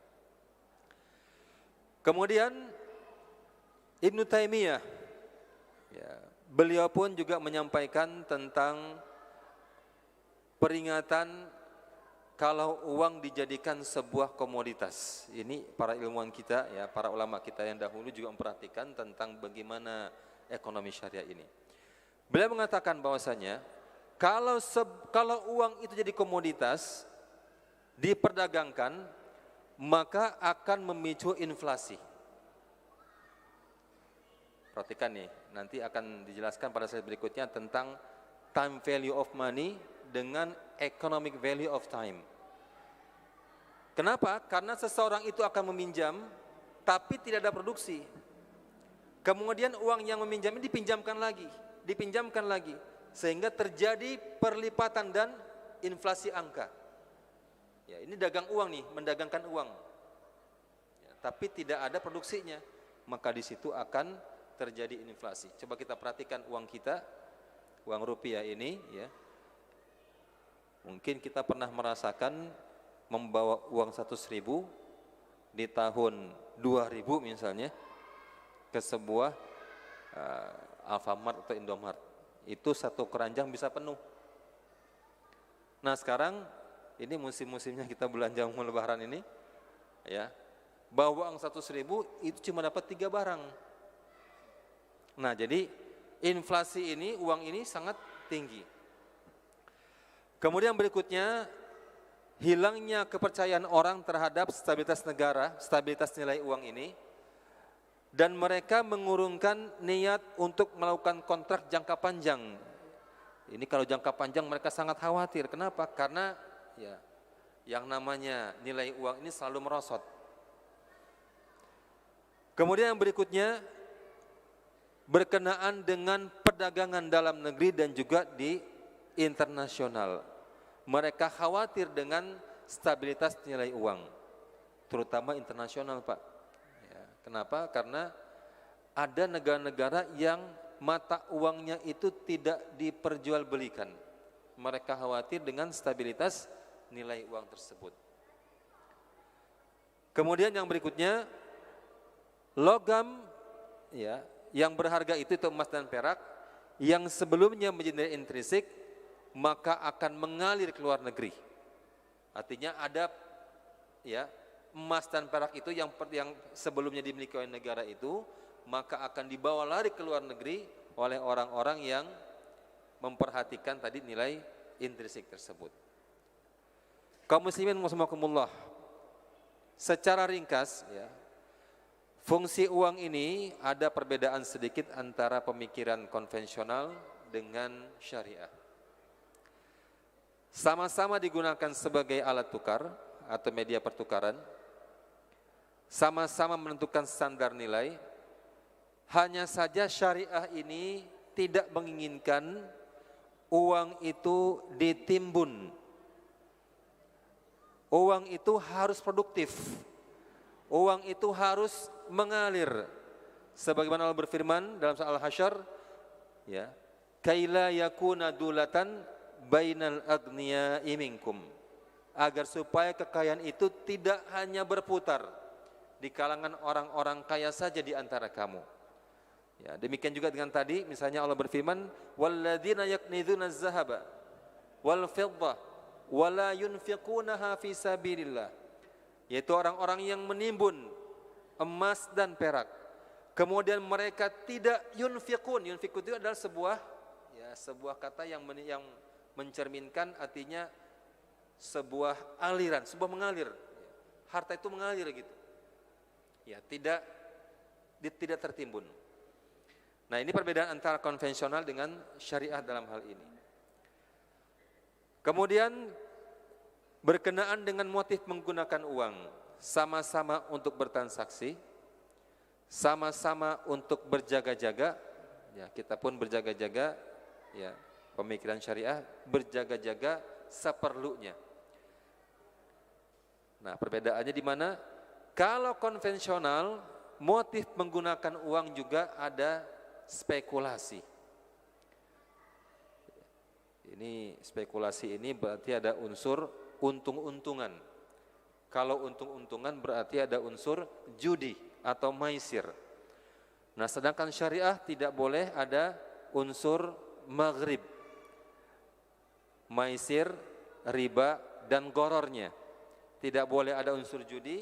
Kemudian Ibnu Taimiyah, ya, beliau pun juga menyampaikan tentang peringatan kalau uang dijadikan sebuah komoditas. Ini para ilmuwan kita, ya, para ulama kita yang dahulu juga memperhatikan tentang bagaimana ekonomi syariah ini. Beliau mengatakan bahwasanya kalau uang itu jadi komoditas diperdagangkan, maka akan memicu inflasi. Perhatikan nih, nanti akan dijelaskan pada slide berikutnya tentang time value of money dengan economic value of time. Kenapa? Karena seseorang itu akan meminjam tapi tidak ada produksi. Kemudian uang yang meminjam ini dipinjamkan lagi sehingga terjadi perlipatan dan inflasi angka. Ya, ini dagang uang nih, mendagangkan uang. Ya, tapi tidak ada produksinya, maka di situ akan terjadi inflasi. Coba kita perhatikan uang kita, uang rupiah ini, ya. Mungkin kita pernah merasakan membawa uang 100.000 di tahun 2000 misalnya ke sebuah Alfamart atau Indomart. Itu satu keranjang bisa penuh. Nah sekarang ini musim-musimnya kita belanja lebaran ini, ya, bawa uang 100.000 itu cuma dapat 3 barang. Nah jadi inflasi ini, uang ini sangat tinggi. Kemudian berikutnya, hilangnya kepercayaan orang terhadap stabilitas negara, stabilitas nilai uang ini, dan mereka mengurungkan niat untuk melakukan kontrak jangka panjang. Ini kalau jangka panjang mereka sangat khawatir. Kenapa? Karena ya, yang namanya nilai uang ini selalu merosot. Kemudian yang berikutnya, berkenaan dengan perdagangan dalam negeri dan juga di internasional. Mereka khawatir dengan stabilitas nilai uang, terutama internasional, Pak. Ya, kenapa? Karena ada negara-negara yang mata uangnya itu tidak diperjualbelikan. Mereka khawatir dengan stabilitas nilai uang tersebut. Kemudian yang berikutnya, logam, ya, yang berharga itu emas dan perak, yang sebelumnya menjadi nilai intrinsik, maka akan mengalir ke luar negeri. Artinya ada, ya, emas dan perak itu yang sebelumnya dimiliki oleh negara itu, maka akan dibawa lari ke luar negeri oleh orang-orang yang memperhatikan tadi nilai intrinsik tersebut. Kaum muslimin rahimakumullah, secara ringkas, ya, fungsi uang ini ada perbedaan sedikit antara pemikiran konvensional dengan syariah. Sama-sama digunakan sebagai alat tukar atau media pertukaran, sama-sama menentukan standar nilai. Hanya saja syariah ini tidak menginginkan uang itu ditimbun. Uang itu harus produktif. Uang itu harus mengalir. Sebagaimana Allah berfirman dalam surah Al-Hasyr, ya, kaila yakuna dulatan bainal agniya'i minkum, agar supaya kekayaan itu tidak hanya berputar di kalangan orang-orang kaya saja di antara kamu. Ya, demikian juga dengan tadi misalnya Allah berfirman, walladzina yaknizuna az-zahaba wal fiddah wala yunfiqunaha fi sabilillah, yaitu orang-orang yang menimbun emas dan perak, kemudian mereka tidak yunfiqun. Yunfiqun itu adalah sebuah kata yang mencerminkan artinya sebuah aliran, sebuah mengalir. Harta itu mengalir gitu. Ya, tidak tertimbun. Nah, ini perbedaan antara konvensional dengan syariah dalam hal ini. Kemudian berkenaan dengan motif menggunakan uang, sama-sama untuk bertransaksi, sama-sama untuk berjaga-jaga. Ya, kita pun berjaga-jaga ya, pemikiran syariah berjaga-jaga seperlunya. Nah, perbedaannya di mana? Kalau konvensional, motif menggunakan uang juga ada spekulasi. Ini spekulasi ini berarti ada unsur untung-untungan. Kalau untung-untungan berarti ada unsur judi atau maisir. Nah, sedangkan syariah tidak boleh ada unsur maghrib, maisir, riba, dan gorornya. Tidak boleh ada unsur judi,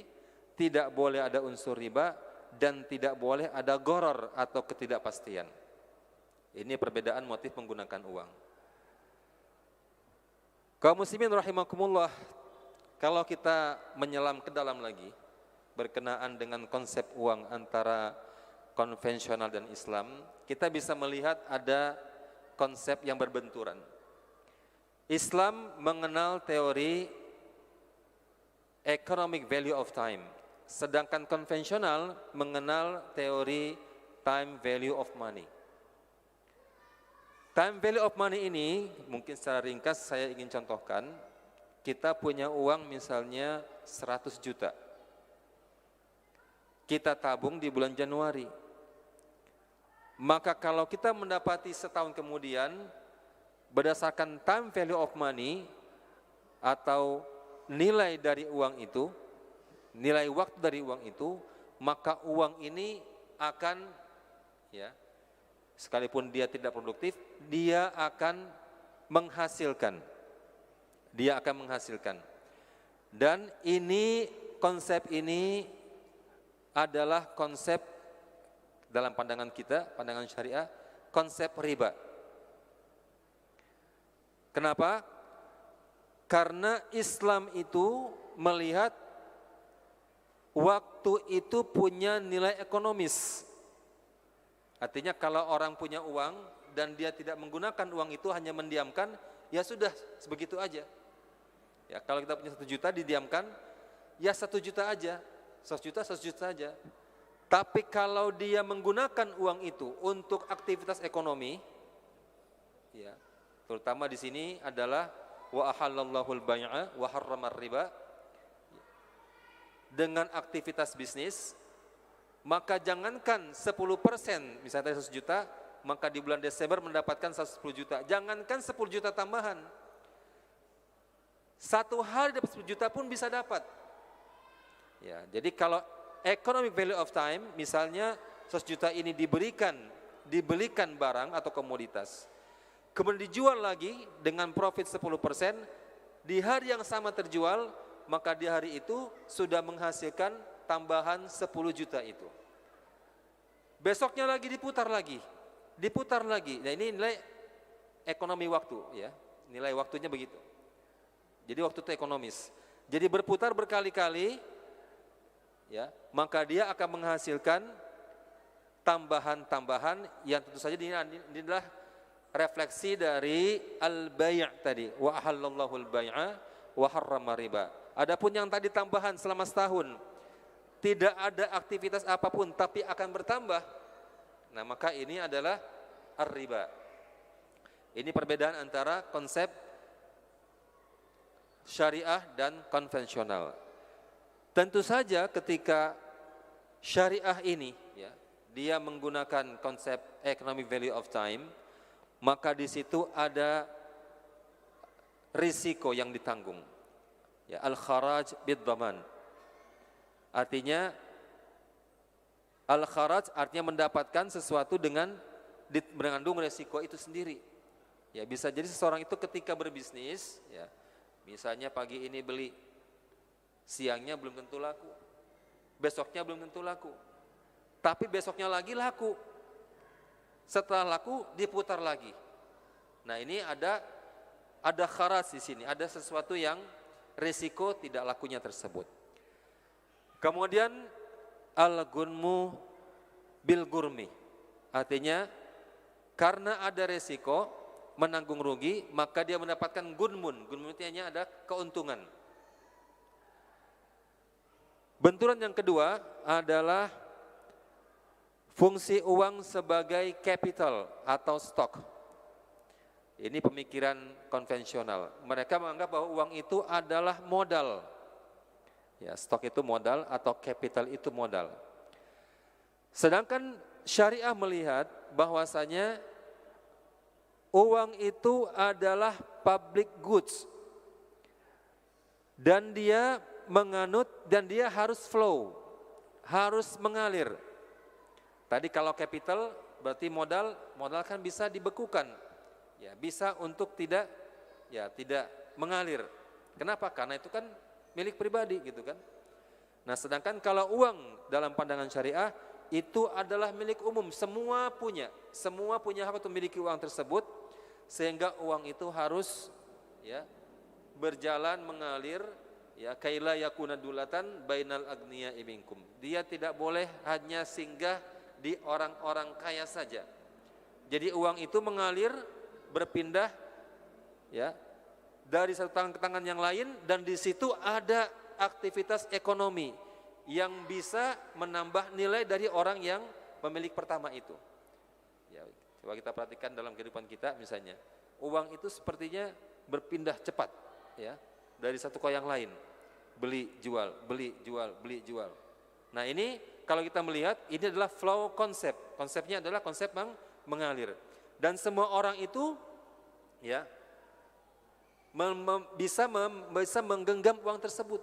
tidak boleh ada unsur riba, dan tidak boleh ada goror atau ketidakpastian. Ini perbedaan motif menggunakan uang. Kaum muslimin rahimakumullah, kalau kita menyelam ke dalam lagi berkenaan dengan konsep uang antara konvensional dan Islam, kita bisa melihat ada konsep yang berbenturan. Islam mengenal teori economic value of time, sedangkan konvensional mengenal teori time value of money. Time value of money ini mungkin secara ringkas saya ingin contohkan. Kita punya uang misalnya 100 juta. Kita tabung di bulan Januari. Maka kalau kita mendapati setahun kemudian berdasarkan time value of money atau nilai dari uang itu, nilai waktu dari uang itu, maka uang ini akan, ya, sekalipun dia tidak produktif, dia akan menghasilkan. Dia akan menghasilkan. Dan ini, konsep ini adalah konsep dalam pandangan kita, pandangan syariah, konsep riba. Kenapa? Karena Islam itu melihat waktu itu punya nilai ekonomis. Artinya kalau orang punya uang dan dia tidak menggunakan uang itu, hanya mendiamkan, ya sudah sebegitu aja. Ya, kalau kita punya 1 juta didiamkan, ya 1 juta aja, 100 juta aja. Tapi kalau dia menggunakan uang itu untuk aktivitas ekonomi, ya, terutama di sini adalah wa ahallallahu al-bai'a wa harramar riba, dengan aktivitas bisnis, maka jangankan 10%, misalnya 100 juta, maka di bulan Desember mendapatkan 110 juta. Jangankan 10 juta tambahan, 1 hari dapat 10 juta pun bisa dapat. Ya, jadi kalau economic value of time, misalnya 100 juta ini dibelikan barang atau komoditas, kemudian dijual lagi dengan profit 10%, di hari yang sama terjual, maka di hari itu sudah menghasilkan tambahan 10 juta itu. Besoknya lagi diputar lagi. Nah, ini nilai ekonomi waktu, ya. Nilai waktunya begitu. Jadi waktu itu ekonomis. Jadi berputar berkali-kali, ya, maka dia akan menghasilkan tambahan-tambahan yang tentu saja ini adalah refleksi dari al-bai' tadi, wa ahallallahu al-bai'a wa harrama riba. Adapun yang tadi tambahan selama setahun, tidak ada aktivitas apapun tapi akan bertambah, nah maka ini adalah ar-riba. Ini perbedaan antara konsep syariah dan konvensional. Tentu saja ketika syariah ini, ya, dia menggunakan konsep economic value of time, maka di situ ada risiko yang ditanggung. Ya, al-kharaj bid-dhaman. Artinya al-kharaj artinya mendapatkan sesuatu dengan mengandung risiko itu sendiri. Ya, bisa jadi seseorang itu ketika berbisnis, ya, misalnya pagi ini beli, siangnya belum tentu laku, besoknya belum tentu laku, tapi besoknya lagi laku. Setelah laku diputar lagi. Nah, ini ada kharaj di sini, ada sesuatu yang risiko tidak lakunya tersebut. Kemudian al-gunmu bil gurmi, artinya karena ada risiko menanggung rugi, maka dia mendapatkan gunmun. Gunmun itu ada keuntungan. Benturan yang kedua adalah fungsi uang sebagai capital atau stok. Ini pemikiran konvensional. Mereka menganggap bahwa uang itu adalah modal. Ya, stok itu modal atau capital itu modal. Sedangkan syariah melihat bahwasanya uang itu adalah public goods. Dan dia menganut dan dia harus flow, harus mengalir. Tadi kalau capital berarti modal kan bisa dibekukan. Ya, bisa untuk tidak mengalir. Kenapa? Karena itu kan milik pribadi gitu kan. Nah, sedangkan kalau uang dalam pandangan syariah itu adalah milik umum, semua punya hak untuk memiliki uang tersebut, sehingga uang itu harus berjalan mengalir, kaila yakuna dulatan bainal agniya minkum. Dia tidak boleh hanya singgah di orang-orang kaya saja. Jadi uang itu mengalir, berpindah dari satu tangan ke tangan yang lain, dan di situ ada aktivitas ekonomi yang bisa menambah nilai dari orang yang pemilik pertama itu. Ya, coba kita perhatikan dalam kehidupan kita, misalnya uang itu sepertinya berpindah cepat dari satu ke yang lain, beli jual, beli jual, beli jual. Nah, ini kalau kita melihat ini adalah flow konsep. Konsepnya adalah konsep yang mengalir. Dan semua orang itu bisa menggenggam uang tersebut.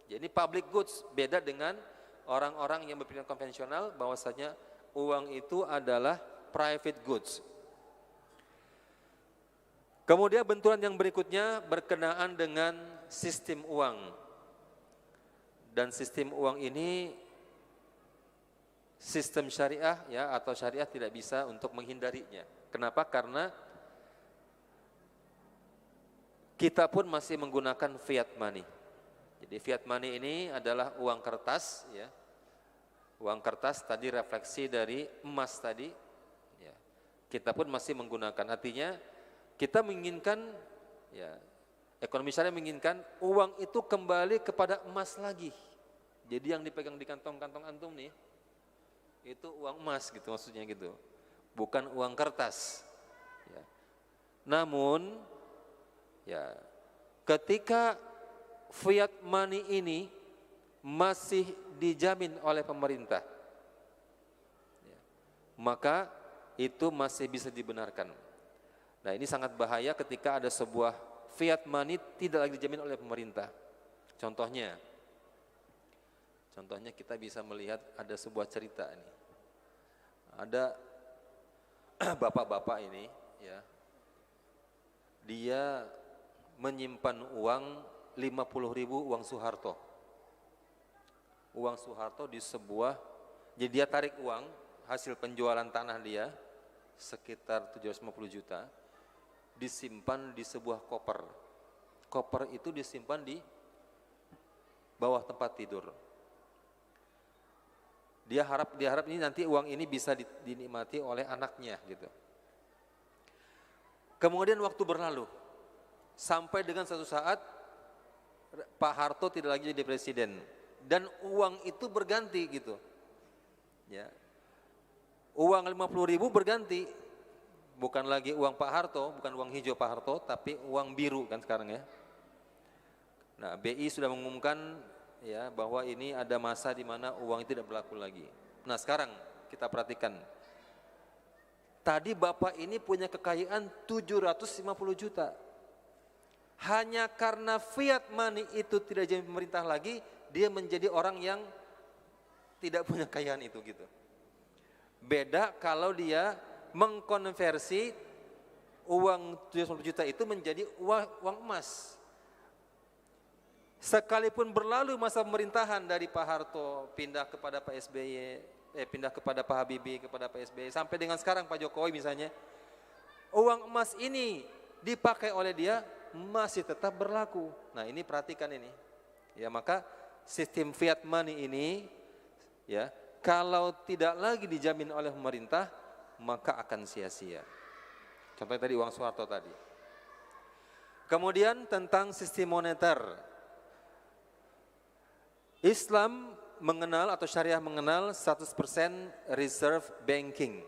Jadi public goods, beda dengan orang-orang yang berpikir konvensional bahwasanya uang itu adalah private goods. Kemudian benturan yang berikutnya berkenaan dengan sistem uang. Dan sistem uang ini sistem syariah atau syariah tidak bisa untuk menghindarinya. Kenapa? Karena kita pun masih menggunakan fiat money. Jadi fiat money ini adalah uang kertas, uang kertas tadi refleksi dari emas tadi. Kita pun masih menggunakan. Artinya kita menginginkan, ekonomi syariah menginginkan uang itu kembali kepada emas lagi. Jadi yang dipegang di kantong-kantong antum nih, itu uang emas gitu maksudnya gitu, bukan uang kertas. Namun ketika fiat money ini masih dijamin oleh pemerintah, maka itu masih bisa dibenarkan. Nah, ini sangat bahaya ketika ada sebuah fiat money tidak lagi dijamin oleh pemerintah. Contohnya kita bisa melihat ada sebuah cerita ini. Ada bapak-bapak ini, dia menyimpan uang 50.000 uang Soeharto. Uang Soeharto di sebuah, jadi dia tarik uang hasil penjualan tanah dia sekitar 750 juta, disimpan di sebuah koper. Koper itu disimpan di bawah tempat tidur. Dia harap ini nanti uang ini bisa dinikmati oleh anaknya gitu. Kemudian waktu berlalu, sampai dengan satu saat Pak Harto tidak lagi jadi presiden dan uang itu berganti gitu. Uang 50.000 berganti, bukan lagi uang Pak Harto, bukan uang hijau Pak Harto, tapi uang biru kan sekarang ya. Nah, BI sudah mengumumkan bahwa ini ada masa di mana uang itu tidak berlaku lagi. Nah, sekarang kita perhatikan. Tadi Bapak ini punya kekayaan 750 juta. Hanya karena fiat money itu tidak jadi pemerintah lagi, dia menjadi orang yang tidak punya kekayaan itu gitu. Beda kalau dia mengkonversi uang 750 juta itu menjadi uang emas. Sekalipun berlalu masa pemerintahan dari Pak Harto pindah kepada Pak SBY, pindah kepada Pak Habibie, kepada Pak SBY, sampai dengan sekarang Pak Jokowi misalnya, uang emas ini dipakai oleh dia masih tetap berlaku. Nah, ini perhatikan ini. Maka sistem fiat money ini kalau tidak lagi dijamin oleh pemerintah, maka akan sia-sia. Contohnya tadi uang Soeharto tadi. Kemudian tentang sistem moneter. Islam mengenal atau syariah mengenal 100% reserve banking.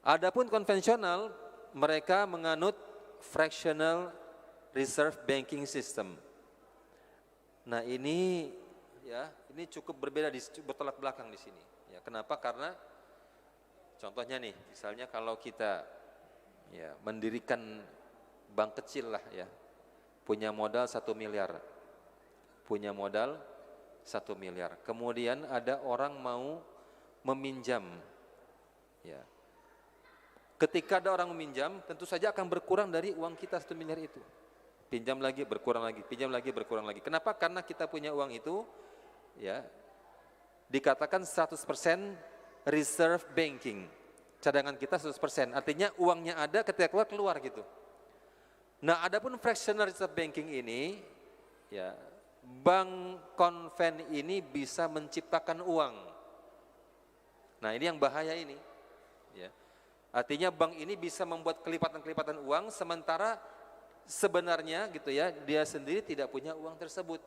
Adapun konvensional mereka menganut fractional reserve banking system. Nah ini ya, ini cukup berbeda, bertolak belakang di sini. Ya, kenapa? Karena contohnya nih, misalnya kalau kita ya mendirikan bank kecil lah ya, punya modal 1 miliar, kemudian ada orang mau meminjam, ya. Ketika ada orang meminjam, tentu saja akan berkurang dari uang kita 1 miliar itu. Pinjam lagi, berkurang lagi, pinjam lagi, berkurang lagi. Kenapa? Karena kita punya uang itu, ya, dikatakan 100% reserve banking. Cadangan kita 100%, artinya uangnya ada, ketika keluar gitu. Nah, adapun fractional reserve banking ini, ya, bank konven ini bisa menciptakan uang. Nah, ini yang bahaya ini, ya. Artinya bank ini bisa membuat kelipatan-kelipatan uang, sementara sebenarnya gitu ya, dia sendiri tidak punya uang tersebut.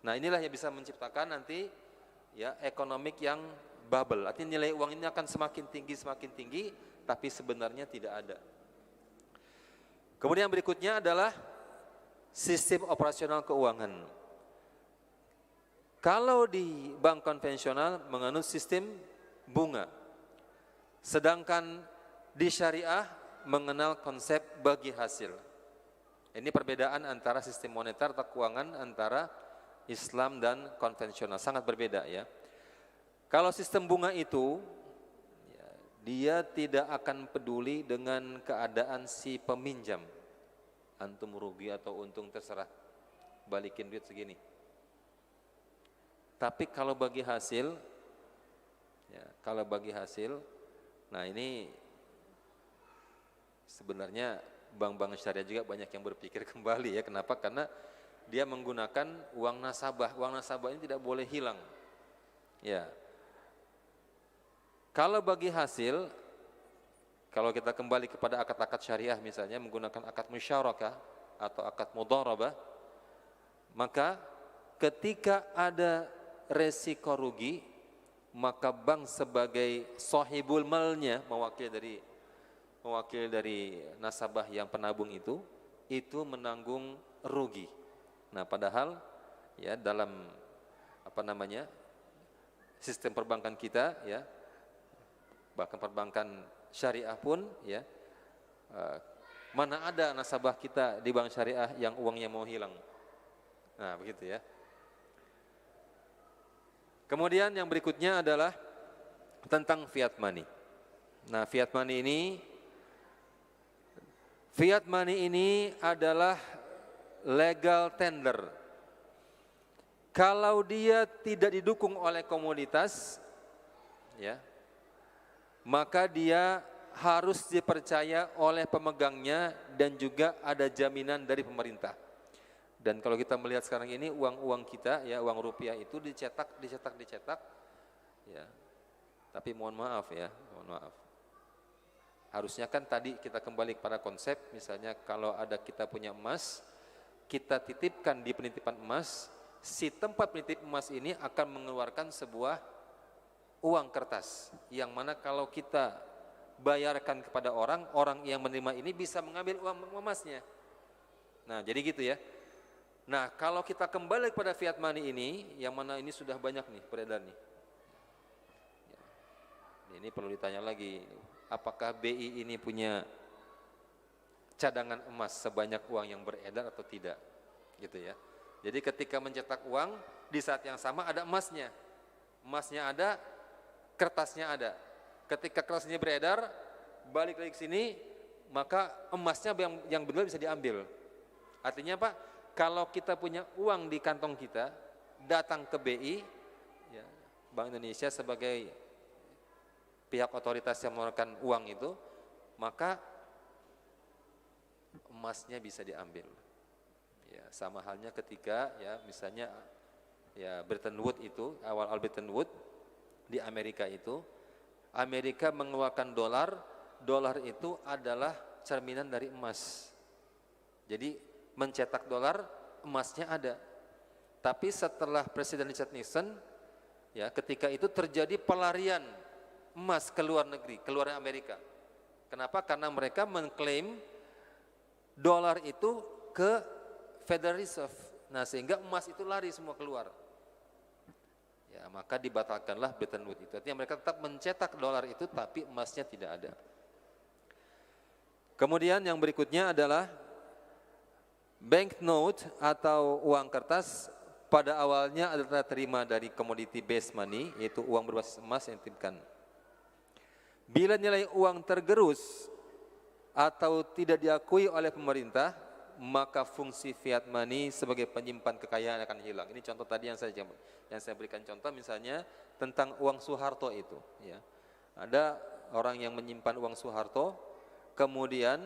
Nah, inilah yang bisa menciptakan nanti ya ekonomik yang bubble. Artinya nilai uang ini akan semakin tinggi, tapi sebenarnya tidak ada. Kemudian berikutnya adalah sistem operasional keuangan. Kalau di bank konvensional menganut sistem bunga, sedangkan di syariah mengenal konsep bagi hasil. Ini perbedaan antara sistem moneter atau keuangan antara Islam dan konvensional, sangat berbeda ya. Kalau sistem bunga itu, ya, dia tidak akan peduli dengan keadaan si peminjam. Antum rugi atau untung terserah, balikin duit segini. Tapi kalau bagi hasil, ya, nah ini sebenarnya bank-bank syariah juga banyak yang berpikir kembali ya. Kenapa? Karena dia menggunakan uang nasabah. Uang nasabah ini tidak boleh hilang. Ya. Kalau bagi hasil, kalau kita kembali kepada akad-akad syariah misalnya menggunakan akad musyarakah atau akad mudharabah, maka ketika ada resiko rugi, maka bank sebagai sahibul malnya, mewakili dari nasabah yang penabung itu menanggung rugi. Nah, padahal ya dalam sistem perbankan kita ya, bahkan perbankan syariah pun ya, mana ada nasabah kita di bank syariah yang uangnya mau hilang. Nah, begitu ya. Kemudian yang berikutnya adalah tentang fiat money. Nah, fiat money ini adalah legal tender. Kalau dia tidak didukung oleh komoditas, ya, maka dia harus dipercaya oleh pemegangnya dan juga ada jaminan dari pemerintah. Dan kalau kita melihat sekarang ini uang kita, ya, uang rupiah itu dicetak, ya. Tapi mohon maaf. Harusnya kan tadi kita kembali kepada konsep, misalnya kalau ada kita punya emas, kita titipkan di penitipan emas, si tempat penitip emas ini akan mengeluarkan sebuah uang kertas, yang mana kalau kita bayarkan kepada orang yang menerima ini bisa mengambil uang emasnya. Nah, jadi gitu ya. Nah, kalau kita kembali kepada fiat money ini, yang mana ini sudah banyak nih beredar nih. Ini perlu ditanya lagi, apakah BI ini punya cadangan emas sebanyak uang yang beredar atau tidak, gitu ya. Jadi ketika mencetak uang, di saat yang sama ada emasnya ada, kertasnya ada. Ketika kertasnya beredar, balik lagi ke sini, maka emasnya yang benar bisa diambil. Artinya apa? Kalau kita punya uang di kantong kita, datang ke BI, ya, Bank Indonesia sebagai pihak otoritas yang mengeluarkan uang itu, maka emasnya bisa diambil. Ya, sama halnya ketika ya misalnya ya Bretton Woods itu, awal Bretton Woods di Amerika itu, Amerika mengeluarkan dolar itu adalah cerminan dari emas. Jadi mencetak dolar, emasnya ada. Tapi setelah Presiden Richard Nixon, ya ketika itu terjadi pelarian emas ke luar negeri, keluar Amerika. Kenapa? Karena mereka mengklaim dolar itu ke Federal Reserve. Nah, sehingga emas itu lari semua keluar. Ya, maka dibatalkanlah Bretton Woods itu. Artinya mereka tetap mencetak dolar itu tapi emasnya tidak ada. Kemudian yang berikutnya adalah banknote atau uang kertas pada awalnya adalah terima dari commodity based money, yaitu uang berbasis emas yang dititipkan. Bila nilai uang tergerus atau tidak diakui oleh pemerintah, maka fungsi fiat money sebagai penyimpan kekayaan akan hilang. Ini contoh tadi yang saya berikan contoh, misalnya tentang uang Soeharto itu. Ya. Ada orang yang menyimpan uang Soeharto, kemudian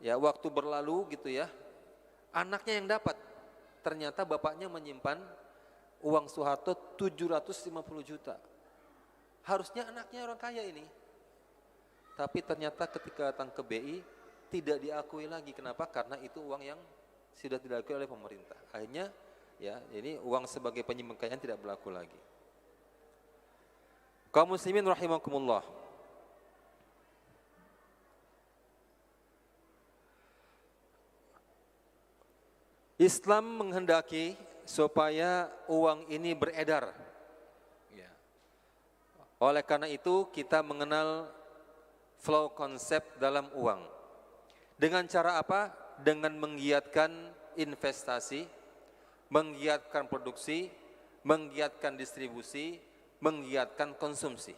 ya waktu berlalu gitu ya, anaknya yang dapat. Ternyata bapaknya menyimpan uang Soeharto 750 juta. Harusnya anaknya orang kaya ini. Tapi ternyata ketika datang ke BI tidak diakui lagi. Kenapa? Karena itu uang yang sudah tidak diakui oleh pemerintah. Akhirnya ya, ini uang sebagai penyimpan kekayaan tidak berlaku lagi. Kaum muslimin rahimakumullah. Islam menghendaki supaya uang ini beredar. Ya. Oleh karena itu kita mengenal flow konsep dalam uang. Dengan cara apa? Dengan menggiatkan investasi, menggiatkan produksi, menggiatkan distribusi, menggiatkan konsumsi.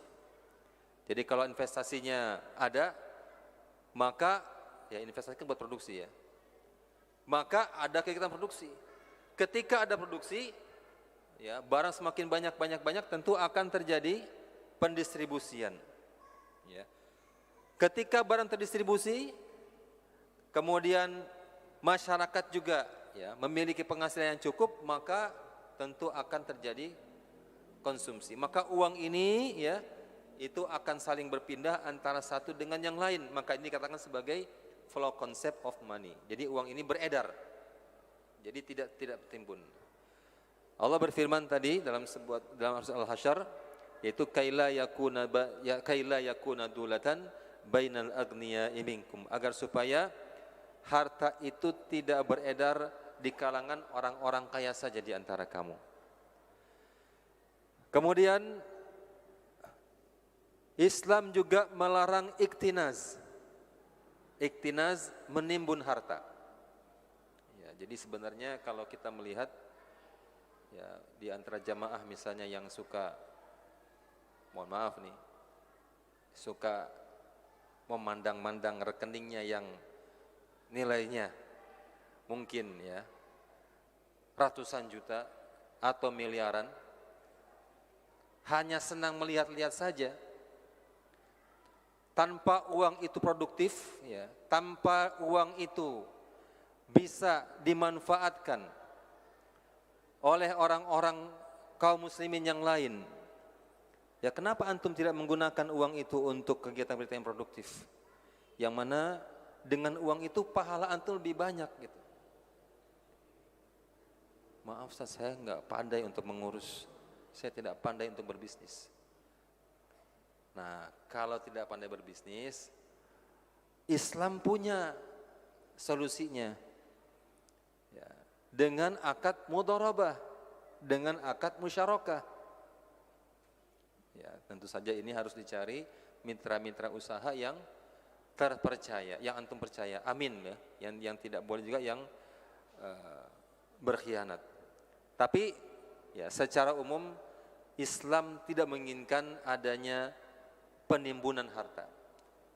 Jadi kalau investasinya ada, maka ya investasi kan buat produksi ya. Maka ada kegiatan produksi. Ketika ada produksi, ya barang semakin banyak tentu akan terjadi pendistribusian. Ya. Ketika barang terdistribusi, kemudian masyarakat juga ya memiliki penghasilan yang cukup, maka tentu akan terjadi konsumsi. Maka uang ini ya itu akan saling berpindah antara satu dengan yang lain. Maka ini dikatakan sebagai flow concept of money. Jadi uang ini beredar. Jadi tidak tertimbun. Allah berfirman tadi dalam surah Al-Hasyr, yaitu kaila yakuna dulatan bainal agniya'i minkum, agar supaya harta itu tidak beredar di kalangan orang-orang kaya saja di antara kamu. Kemudian Islam juga melarang iktinaz. Iktinaz menimbun harta. Ya, jadi sebenarnya kalau kita melihat ya di antara jamaah misalnya yang suka, mohon maaf nih, suka memandang-mandang rekeningnya yang nilainya mungkin ya ratusan juta atau miliaran, hanya senang melihat-lihat saja, tanpa uang itu produktif, ya, tanpa uang itu bisa dimanfaatkan oleh orang-orang kaum muslimin yang lain. Ya, kenapa antum tidak menggunakan uang itu untuk kegiatan-kegiatan yang produktif? Yang mana dengan uang itu pahala antum lebih banyak gitu. Maaf Ustaz, saya nggak pandai untuk mengurus, saya tidak pandai untuk berbisnis. Nah, kalau tidak pandai berbisnis, Islam punya solusinya. Ya, dengan akad mudharabah, dengan akad musyarakah. Ya, tentu saja ini harus dicari mitra-mitra usaha yang terpercaya, yang antum percaya. Amin ya. Yang tidak boleh juga yang berkhianat. Tapi ya secara umum Islam tidak menginginkan adanya penimbunan harta.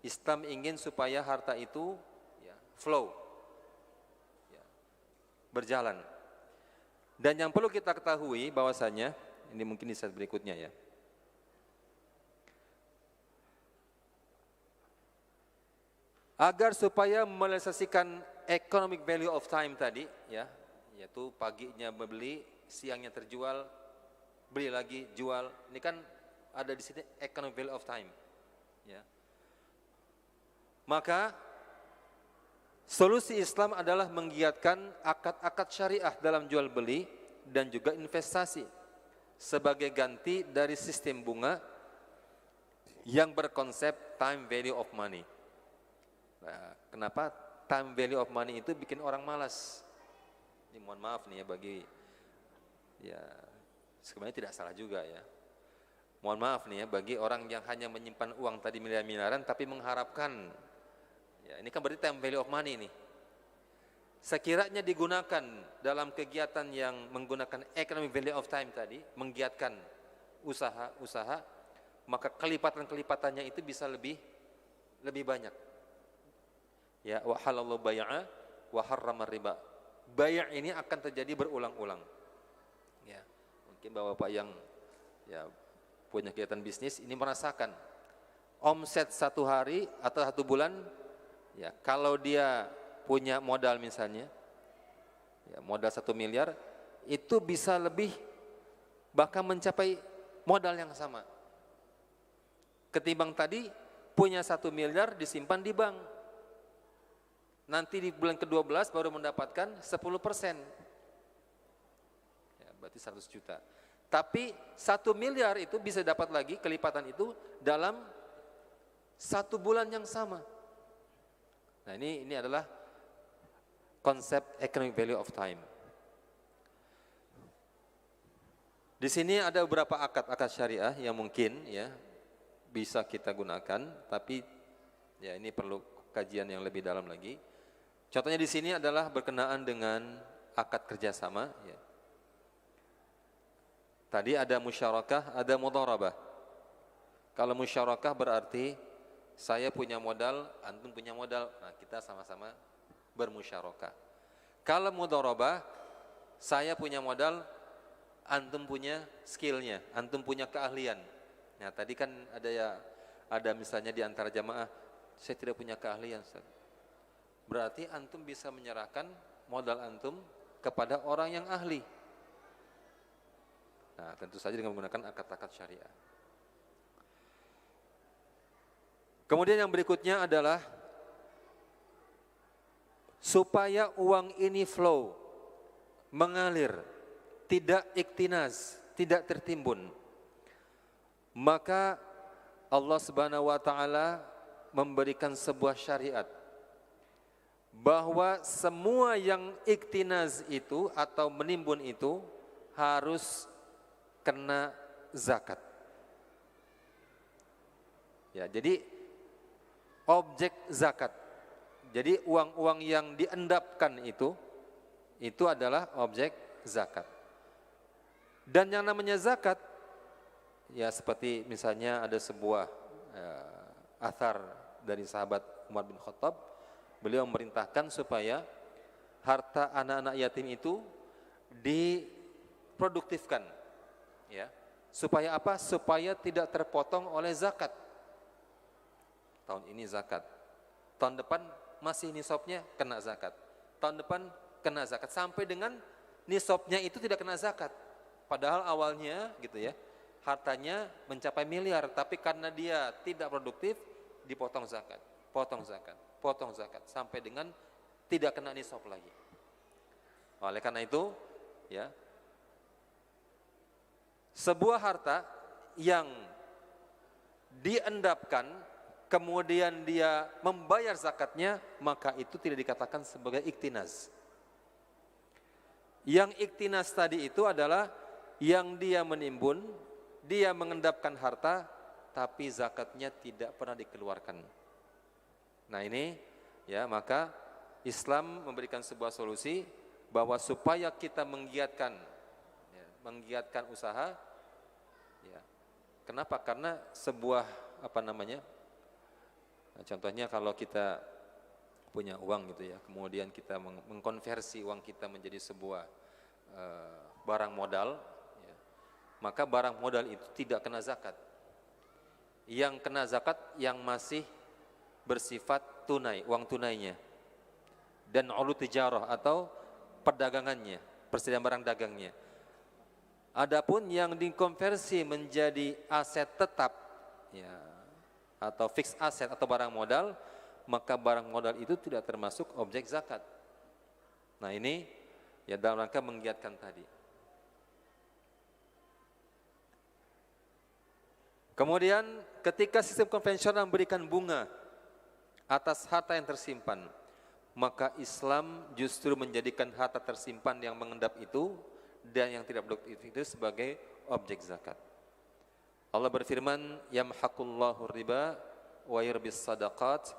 Islam ingin supaya harta itu ya, flow, ya, berjalan. Dan yang perlu kita ketahui bahwasanya, ini mungkin di slide berikutnya ya. Agar supaya merealisasikan economic value of time tadi, ya, yaitu paginya membeli, siangnya terjual, beli lagi, jual. Ini kan ada di sini economic value of time. Ya. Maka solusi Islam adalah menggiatkan akad-akad syariah dalam jual beli dan juga investasi sebagai ganti dari sistem bunga yang berkonsep time value of money. Nah, kenapa time value of money itu bikin orang malas? Ini mohon maaf nih ya bagi, ya sebenarnya tidak salah juga ya. Mohon maaf nih ya bagi orang yang hanya menyimpan uang tadi miliar-miliaran tapi mengharapkan, ya ini kan berarti time value of money nih. Sekiranya digunakan dalam kegiatan yang menggunakan economic value of time tadi, menggiatkan usaha, maka kelipatan-kelipatannya itu bisa lebih banyak. Ya, wa halallahu bai'a wa harrama riba. Bai' ini akan terjadi berulang-ulang. Ya, mungkin Bapak yang ya punya kegiatan bisnis ini merasakan omset satu hari atau satu bulan, ya kalau dia punya modal misalnya, ya modal 1 miliar, itu bisa lebih bahkan mencapai modal yang sama. Ketimbang tadi punya 1 miliar disimpan di bank. Nanti di bulan ke-12 baru mendapatkan 10%. Ya, berarti 100 juta. Tapi 1 miliar itu bisa dapat lagi kelipatan itu dalam 1 bulan yang sama. Nah ini adalah konsep economic value of time. Di sini ada beberapa akad syariah yang mungkin ya bisa kita gunakan, tapi ya ini perlu kajian yang lebih dalam lagi. Contohnya di sini adalah berkenaan dengan akad kerjasama. Ya. Tadi ada musyarakah, ada mudharabah. Kalau musyarakah berarti saya punya modal, antum punya modal, nah kita sama-sama bermusyarakah. Kalau mudharabah, saya punya modal, antum punya skillnya, antum punya keahlian. Nah tadi kan ada misalnya di antara jamaah, saya tidak punya keahlian, Ustaz. Berarti antum bisa menyerahkan modal antum kepada orang yang ahli. Nah tentu saja dengan menggunakan akad-akad syariah. Kemudian yang berikutnya adalah supaya uang ini flow, mengalir, tidak iktinas, tidak tertimbun. Maka Allah Subhanahu wa taala memberikan sebuah syariat bahwa semua yang iktinas itu atau menimbun itu harus kena zakat. Ya, jadi objek zakat. Jadi uang-uang yang diendapkan itu adalah objek zakat. Dan yang namanya zakat, ya seperti misalnya ada sebuah athar dari sahabat Umar bin Khattab, beliau memerintahkan supaya harta anak-anak yatim itu diproduktifkan, ya. Supaya apa? Supaya tidak terpotong oleh zakat. Tahun ini zakat, tahun depan masih nisabnya kena zakat, tahun depan kena zakat, sampai dengan nisabnya itu tidak kena zakat. Padahal awalnya gitu ya, hartanya mencapai miliar, tapi karena dia tidak produktif dipotong zakat, potong zakat, potong zakat, sampai dengan tidak kena nisab lagi. Oleh karena itu, ya, sebuah harta yang diendapkan kemudian dia membayar zakatnya, maka itu tidak dikatakan sebagai iktinas. Yang iktinas tadi itu adalah yang dia menimbun, dia mengendapkan harta, tapi zakatnya tidak pernah dikeluarkan. Nah ini, ya maka Islam memberikan sebuah solusi bahwa supaya kita menggiatkan usaha, ya. Kenapa? Karena sebuah contohnya kalau kita punya uang gitu ya, kemudian kita mengkonversi uang kita menjadi sebuah barang modal, ya, maka barang modal itu tidak kena zakat. Yang kena zakat yang masih bersifat tunai, uang tunainya, dan urud tijarah atau perdagangannya, persediaan barang dagangnya. Adapun yang dikonversi menjadi aset tetap, ya, atau fixed aset atau barang modal, maka barang modal itu tidak termasuk objek zakat. Nah ini ya dalam rangka menggiatkan tadi. Kemudian ketika sistem konvensional memberikan bunga atas harta yang tersimpan, maka Islam justru menjadikan harta tersimpan yang mengendap itu dan yang tidak produktif itu sebagai objek zakat. Allah berfirman, yamhaqullahu riba wa yurbis sadaqat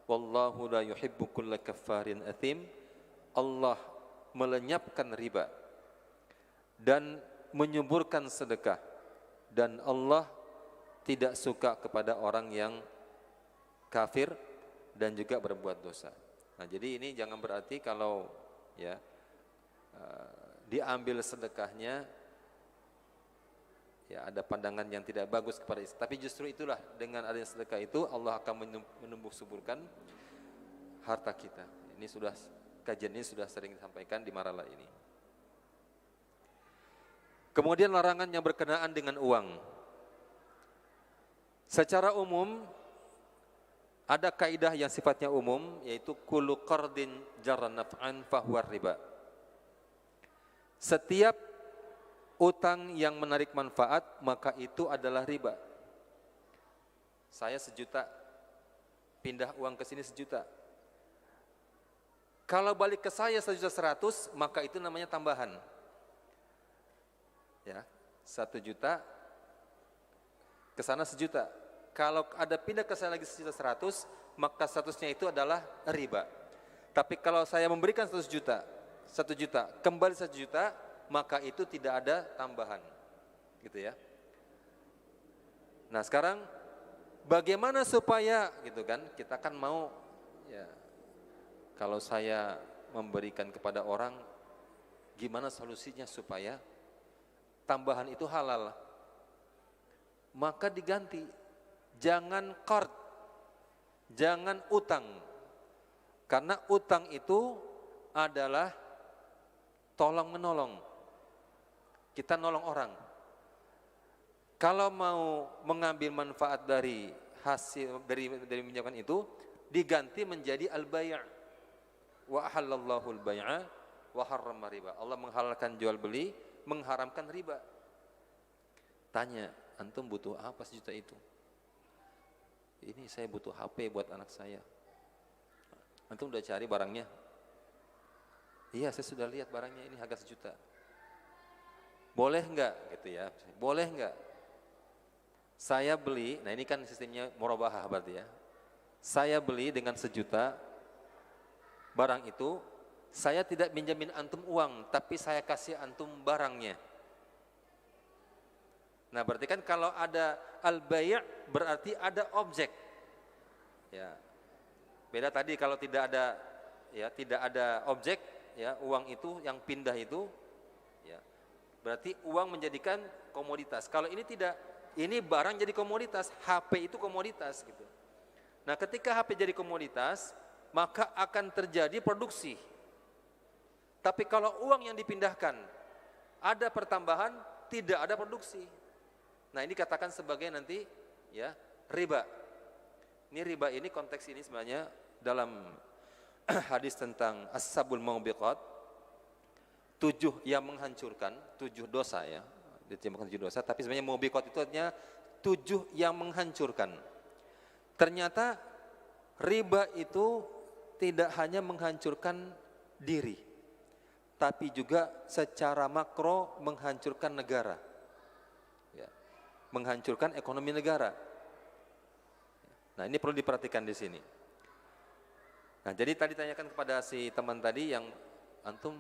wallahu la yuhibbu kulla kaffarin athim. Allah melenyapkan riba dan menyuburkan sedekah, dan Allah tidak suka kepada orang yang kafir dan juga berbuat dosa. Nah, jadi ini jangan berarti kalau ya diambil sedekahnya ya ada pandangan yang tidak bagus kepada Islam. Tapi justru itulah, dengan adanya sedekah itu Allah akan menumbuh suburkan harta kita. Ini sudah, kajian ini sudah sering disampaikan di Marala ini. Kemudian larangan yang berkenaan dengan uang. Secara umum ada kaidah yang sifatnya umum, yaitu kullu qardin jarra naf'an fahuwa riba. Setiap utang yang menarik manfaat maka itu adalah riba. Saya 1 juta, pindah uang ke sini 1 juta. Kalau balik ke saya 1.100.000 maka itu namanya tambahan. Ya, 1 juta ke sana 1 juta. Kalau ada pindah ke saya lagi 1.100.000 maka statusnya itu adalah riba. Tapi kalau saya memberikan 1 juta, kembali 1 juta, maka itu tidak ada tambahan, gitu ya. Nah sekarang bagaimana supaya, gitu kan, kita kan mau, ya, kalau saya memberikan kepada orang, gimana solusinya supaya tambahan itu halal? Maka diganti, jangan qard, jangan utang, karena utang itu adalah tolong menolong. Kita nolong orang. Kalau mau mengambil manfaat dari hasil dari pinjaman itu, diganti menjadi al-bai'. Wa ahallallahu al-bai'a wa harrama riba. Allah menghalalkan jual beli, mengharamkan riba. Tanya, antum butuh apa 1 juta itu? Ini saya butuh HP buat anak saya. Antum udah cari barangnya? Iya, saya sudah lihat barangnya, ini harga 1 juta. Boleh enggak, gitu ya? Boleh enggak? Saya beli, nah ini kan sistemnya murabahah berarti ya. Saya beli dengan 1 juta, barang itu saya tidak minjamin antum uang, tapi saya kasih antum barangnya. Nah berarti kan kalau ada al-bai' berarti ada objek. Ya. Beda tadi kalau tidak ada, ya, tidak ada objek, ya, uang itu yang pindah itu, ya, berarti uang menjadikan komoditas. Kalau ini tidak, ini barang jadi komoditas, HP itu komoditas gitu. Nah ketika HP jadi komoditas, maka akan terjadi produksi. Tapi kalau uang yang dipindahkan ada pertambahan, tidak ada produksi. Nah ini katakan sebagai nanti, ya, riba. Ini riba ini, konteks ini sebenarnya dalam hadis tentang as-sabul maubiqat, 7 yang menghancurkan, 7 dosa ya, ditimbulkan 7 dosa, tapi sebenarnya maubiqat itu artinya 7 yang menghancurkan. Ternyata riba itu tidak hanya menghancurkan diri, tapi juga secara makro menghancurkan negara, ya, menghancurkan ekonomi negara. Nah ini perlu diperhatikan di sini. Nah jadi tadi tanyakan kepada si teman tadi yang antum,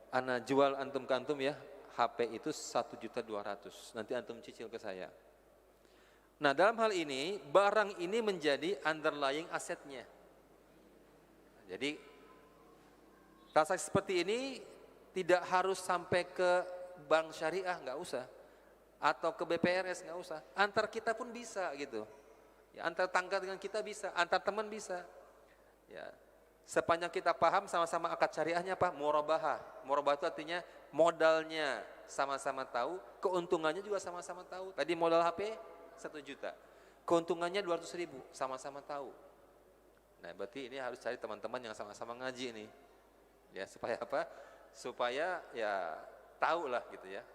ana jual antum ke antum ya, HP itu 1.200.000, nanti antum cicil ke saya. Nah dalam hal ini barang ini menjadi underlying asetnya. Jadi transaksi seperti ini tidak harus sampai ke bank syariah, nggak usah, atau ke BPRS, nggak usah. Antar kita pun bisa gitu. Ya, antar tangga dengan kita bisa, antar teman bisa. Ya, sepanjang kita paham sama-sama akad syariahnya apa? Murabahah. Murabahah itu artinya modalnya sama-sama tahu, keuntungannya juga sama-sama tahu. Tadi modal HP 1 juta, keuntungannya 200.000, sama-sama tahu. Nah berarti ini harus cari teman-teman yang sama-sama ngaji nih, ya, supaya apa? Supaya ya tahu lah gitu ya.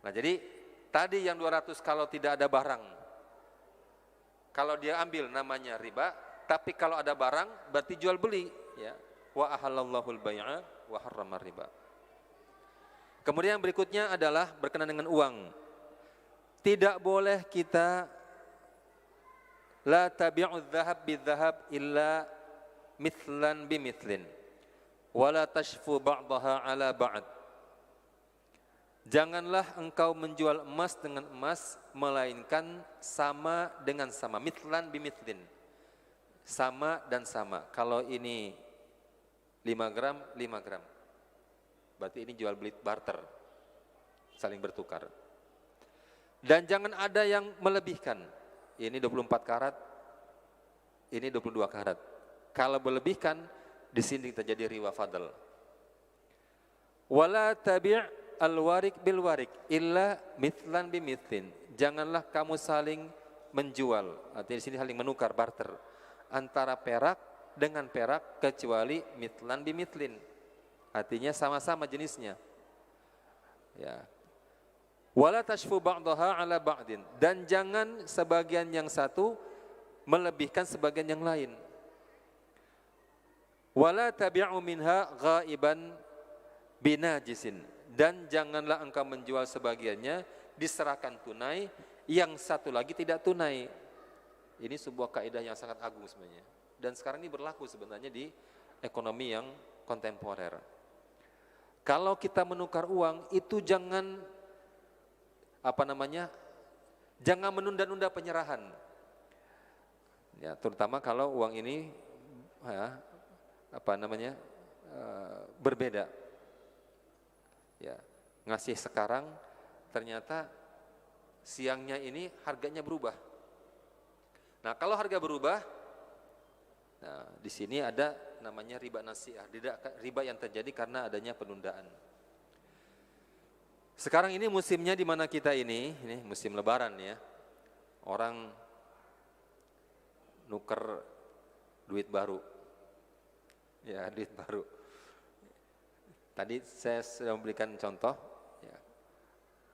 Nah jadi tadi yang 200 kalau tidak ada barang, Kalau dia ambil namanya riba, tapi kalau ada barang berarti jual beli, ya. Wa ahallallahu al-bai'a wa harrama riba. Kemudian berikutnya adalah berkenaan dengan uang. Tidak boleh kita la tabi'u dzahab bidzahab illa mithlan bimithlin wa la tashfu ba'daha ala ba'd. Janganlah engkau menjual emas dengan emas, melainkan sama dengan sama. Mithlan bimithlin, sama dan sama. Kalau ini 5 gram, 5 gram. Berarti ini jual beli barter, saling bertukar. Dan jangan ada yang melebihkan. Ini 24 karat, ini 22 karat. Kalau melebihkan, di sini terjadi riba fadl. Wala tabi' al-warik bil warik illa mithlan bimithlin. Janganlah kamu saling menjual, artinya di sini saling menukar, barter antara perak dengan perak kecuali mithlan bimithlin. Artinya sama-sama jenisnya. Ya. Wala tashfu ba'daha ala ba'din, dan jangan sebagian yang satu melebihkan sebagian yang lain. Wala tabi'u minha ghaiban binajisin, dan janganlah engkau menjual sebagiannya diserahkan tunai, yang satu lagi tidak tunai. Ini sebuah kaidah yang sangat agung sebenarnya, dan sekarang ini berlaku sebenarnya di ekonomi yang kontemporer. Kalau kita menukar uang itu jangan jangan menunda-nunda penyerahan. Ya, terutama kalau uang ini berbeda. Ya, ngasih sekarang ternyata siangnya ini harganya berubah. Nah, kalau harga berubah, nah di sini ada namanya riba nasi'ah, riba yang terjadi karena adanya penundaan. Sekarang ini musimnya di mana kita ini musim lebaran ya. Orang nuker duit baru. Ya, duit baru. Tadi saya sudah memberikan contoh, ya.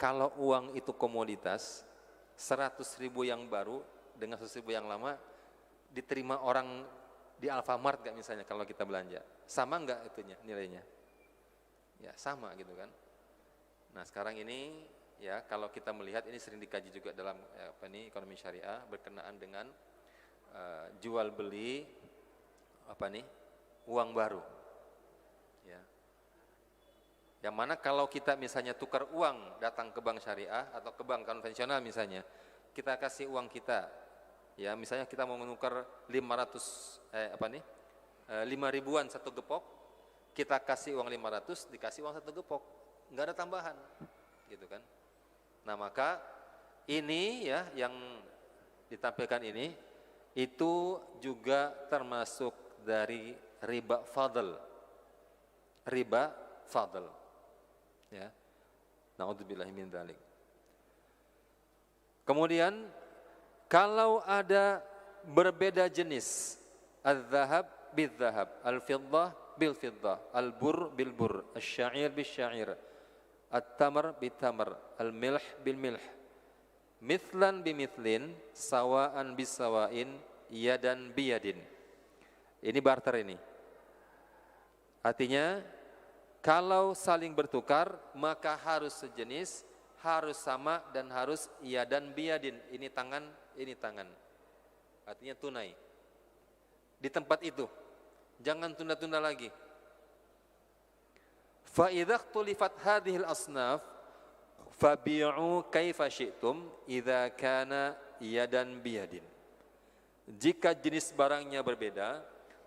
Kalau uang itu komoditas, 100.000 yang baru dengan 100.000 yang lama diterima orang di Alfamart gak misalnya kalau kita belanja, sama enggak itunya nilainya? Ya sama gitu kan. Nah sekarang ini ya kalau kita melihat ini sering dikaji juga dalam ekonomi syariah berkenaan dengan jual beli uang baru. Ya. Yang mana kalau kita misalnya tukar uang datang ke bank syariah atau ke bank konvensional misalnya, kita kasih uang kita, ya misalnya kita mau menukar 5 ribuan satu gepok, kita kasih uang 500, dikasih uang satu gepok, nggak ada tambahan, gitu kan? Nah maka ini ya yang ditampilkan ini itu juga termasuk dari riba fadl, ya. Na'udzubillahi min dzalik. Kemudian kalau ada berbeda jenis, al-dzahab bil-dzahab, al-fiddah bil-fiddah, al-bur bil-bur, asy-sya'ir bil-sya'ir, at-tamr bil-tamr, al-milh bil-milh, mithlan bimithlin, sawa'an bis-sawa'in, yadan biyadin. Ini barter ini. Artinya kalau saling bertukar maka harus sejenis, harus sama dan harus yadan biyadin. Ini tangan, ini tangan. Artinya tunai. Di tempat itu. Jangan tunda-tunda lagi. Fa idza ikhtalafat hadhil asnaf fabi'u kaifa syi'tum idza kana yadan biyadin. Jika jenis barangnya berbeda,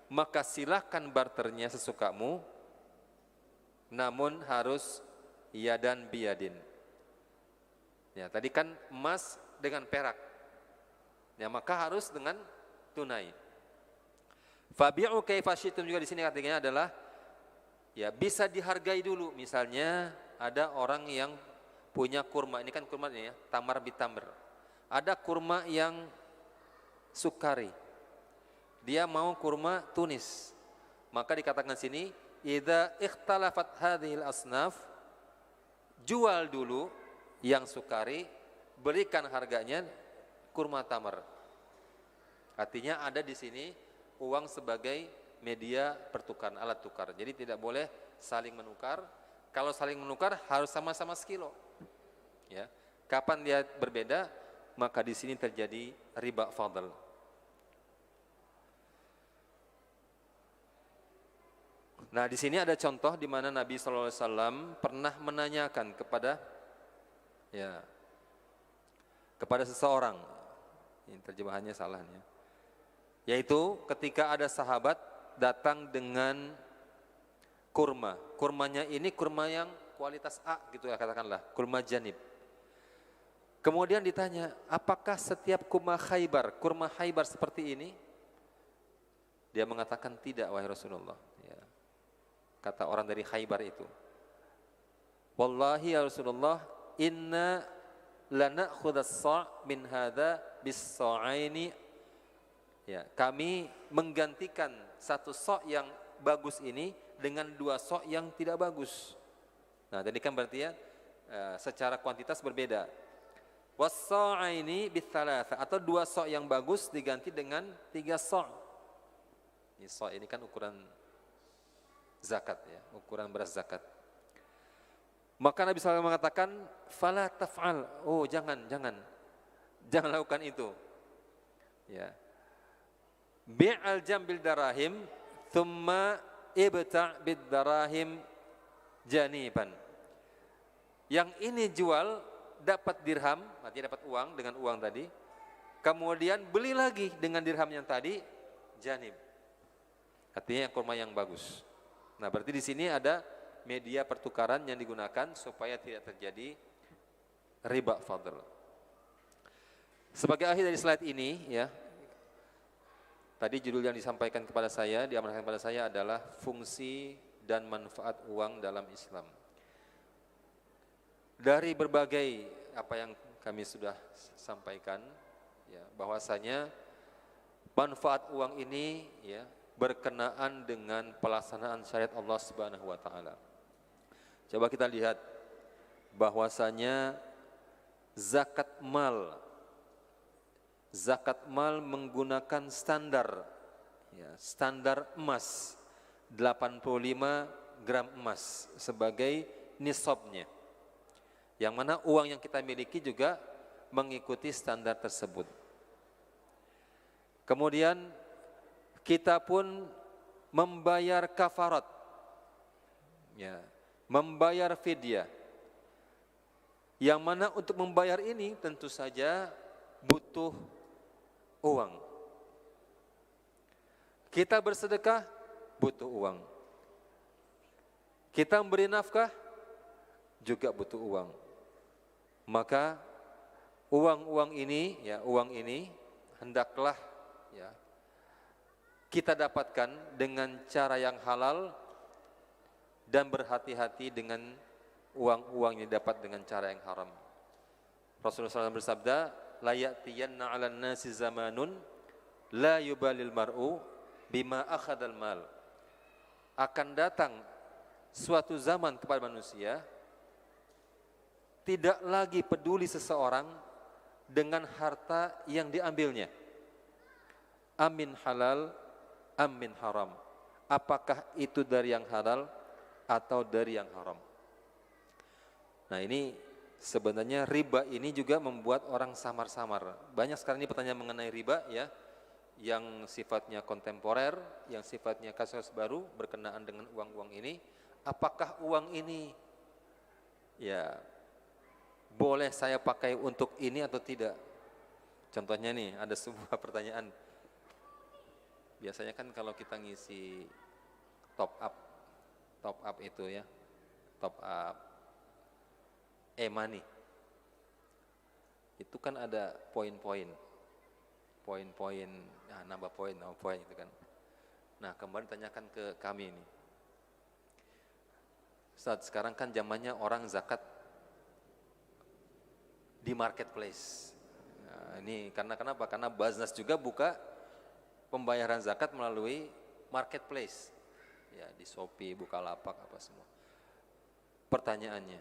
maka silakan barternya sesukamu, namun harus yadan biyadin. Ya, tadi kan emas dengan perak. Ya, maka harus dengan tunai. Fabi'u kaifa syi'tum juga di sini artinya adalah ya bisa dihargai dulu. Misalnya ada orang yang punya kurma, ini kan kurma ini ya, tamar bitamr. Ada kurma yang sukari. Dia mau kurma tunis. Maka dikatakan sini idza ikhtalafat hadhil asnaf, jual dulu yang sukari, berikan harganya kurma tamar. Artinya ada di sini uang sebagai media pertukaran, alat tukar. Jadi tidak boleh saling menukar. Kalau saling menukar harus sama-sama sekilo. Ya. Kapan dia berbeda, maka di sini terjadi riba fadl. Nah, di sini ada contoh di mana Nabi SAW pernah menanyakan kepada seseorang. Ini terjemahannya salah nih. Yaitu ketika ada sahabat datang dengan kurma. Kurmanya ini kurma yang kualitas A gitu ya, katakanlah, kurma janib. Kemudian ditanya, apakah setiap kurma Khaybar seperti ini? Dia mengatakan tidak, wahai Rasulullah. Ya. Kata orang dari Khaybar itu, wallahi ya Rasulullah, inna lana'khudha as-sa' min hadha bis-sa'aini. Ya, kami menggantikan satu sok yang bagus ini dengan dua sok yang tidak bagus. Nah, tadi kan berarti ya secara kuantitas berbeda. Was-sa'aini bits-tsalatsa, atau dua sok yang bagus diganti dengan 3 sok. Ini sok ini kan ukuran zakat ya, ukuran beras zakat. Maka Nabi SAW mengatakan, fala taf'al. Oh, jangan lakukan itu. Ya. Bi'al jambil darahim thumma ibta' bid darahim janiban. Yang ini jual dapat dirham, artinya dapat uang dengan uang tadi. Kemudian beli lagi dengan dirham yang tadi janib. Artinya kurma yang bagus. Nah, berarti di sini ada media pertukaran yang digunakan supaya tidak terjadi riba fadl. Sebagai akhir dari slide ini ya. Tadi judul yang disampaikan kepada saya, diamanahkan kepada saya adalah fungsi dan manfaat uang dalam Islam. Dari berbagai apa yang kami sudah sampaikan, ya, bahwasanya manfaat uang ini ya berkenaan dengan pelaksanaan syariat Allah Subhanahu wa taala. Coba kita lihat bahwasanya zakat mal menggunakan standar emas 85 gram emas sebagai nisabnya. Yang mana uang yang kita miliki juga mengikuti standar tersebut. Kemudian kita pun membayar kafarat, ya, membayar fidyah. Yang mana untuk membayar ini tentu saja butuh uang. Kita bersedekah butuh uang. Kita memberi nafkah juga butuh uang. Maka uang ini hendaklah ya kita dapatkan dengan cara yang halal dan berhati-hati dengan uang-uang yang didapat dengan cara yang haram. Rasulullah SAW bersabda, la ya'tiyanna 'alan nasi zamanun la yubalil mar'u bima akhadal mal. Akan datang suatu zaman kepada manusia tidak lagi peduli seseorang dengan harta yang diambilnya. Amin halal, amin haram. Apakah itu dari yang halal atau dari yang haram? Nah, ini sebenarnya riba ini juga membuat orang samar-samar. Banyak sekarang ini pertanyaan mengenai riba ya, yang sifatnya kontemporer, yang sifatnya kasus baru berkenaan dengan uang-uang ini. Apakah uang ini ya boleh saya pakai untuk ini atau tidak? Contohnya nih, ada sebuah pertanyaan. Biasanya kan kalau kita ngisi top up itu ya, top up e-money, itu kan ada poin-poin, nambah poin itu kan. Nah, kemarin tanyakan ke kami ini, saat sekarang kan zamannya orang zakat di marketplace. Nah, ini kenapa? Karena Baznas juga buka pembayaran zakat melalui marketplace, ya di Shopee, Bukalapak apa semua. Pertanyaannya,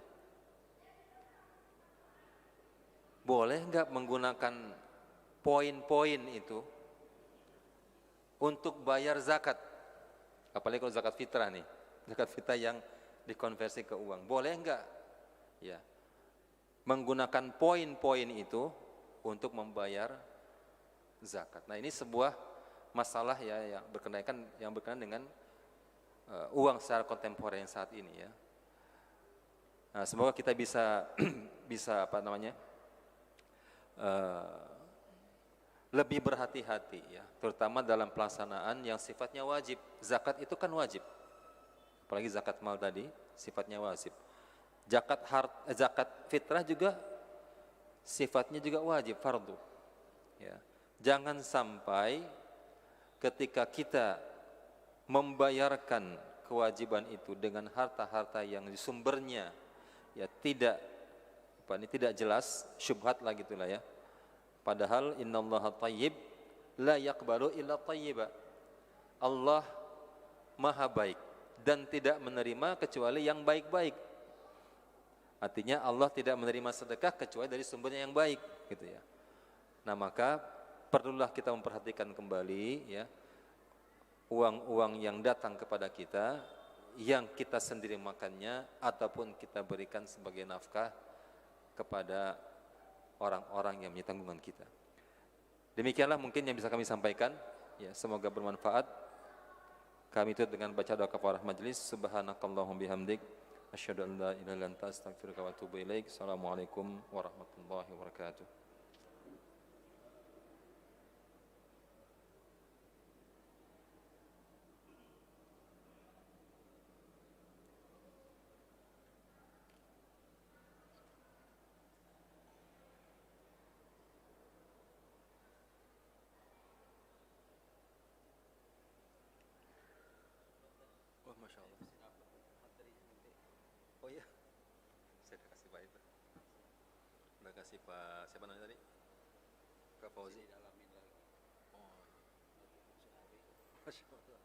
boleh nggak menggunakan poin-poin itu untuk bayar zakat. Apalagi kalau zakat fitrah nih, zakat fitrah yang dikonversi ke uang. boleh enggak ya menggunakan poin-poin itu untuk membayar zakat? Nah, ini sebuah masalah ya yang berkenaan dengan uang secara kontemporer saat ini ya. Nah, semoga kita bisa bisa lebih berhati-hati ya, terutama dalam pelaksanaan yang sifatnya wajib. Zakat itu kan wajib, apalagi zakat mal tadi sifatnya wajib. Zakat fitrah juga sifatnya juga wajib, fardu. Ya. Jangan sampai ketika kita membayarkan kewajiban itu dengan harta-harta yang sumbernya ya tidak jelas, syubhat lah gitulah ya. Padahal innallaha thayyib la yaqbalu illa thayyiba. Allah maha baik dan tidak menerima kecuali yang baik-baik. Artinya Allah tidak menerima sedekah kecuali dari sumbernya yang baik, gitu ya. Nah, maka perlulah kita memperhatikan kembali ya, uang-uang yang datang kepada kita, yang kita sendiri makannya ataupun kita berikan sebagai nafkah kepada orang-orang yang menjadi tanggungan kita. Demikianlah mungkin yang bisa kami sampaikan ya, semoga bermanfaat. Kami tutup dengan baca doa kafarah majelis. Subhanakallahumma bihamdik asyhadu an la ilaha illa anta astaghfiruka wa atubu ilaik. Assalamualaikum warahmatullahi wabarakatuh. Masya Allah. Oh iya, saya udah kasih Pak itu. Udah kasih Pak, siapa namanya tadi? Kak Fauzi. Oh, Masya Allah.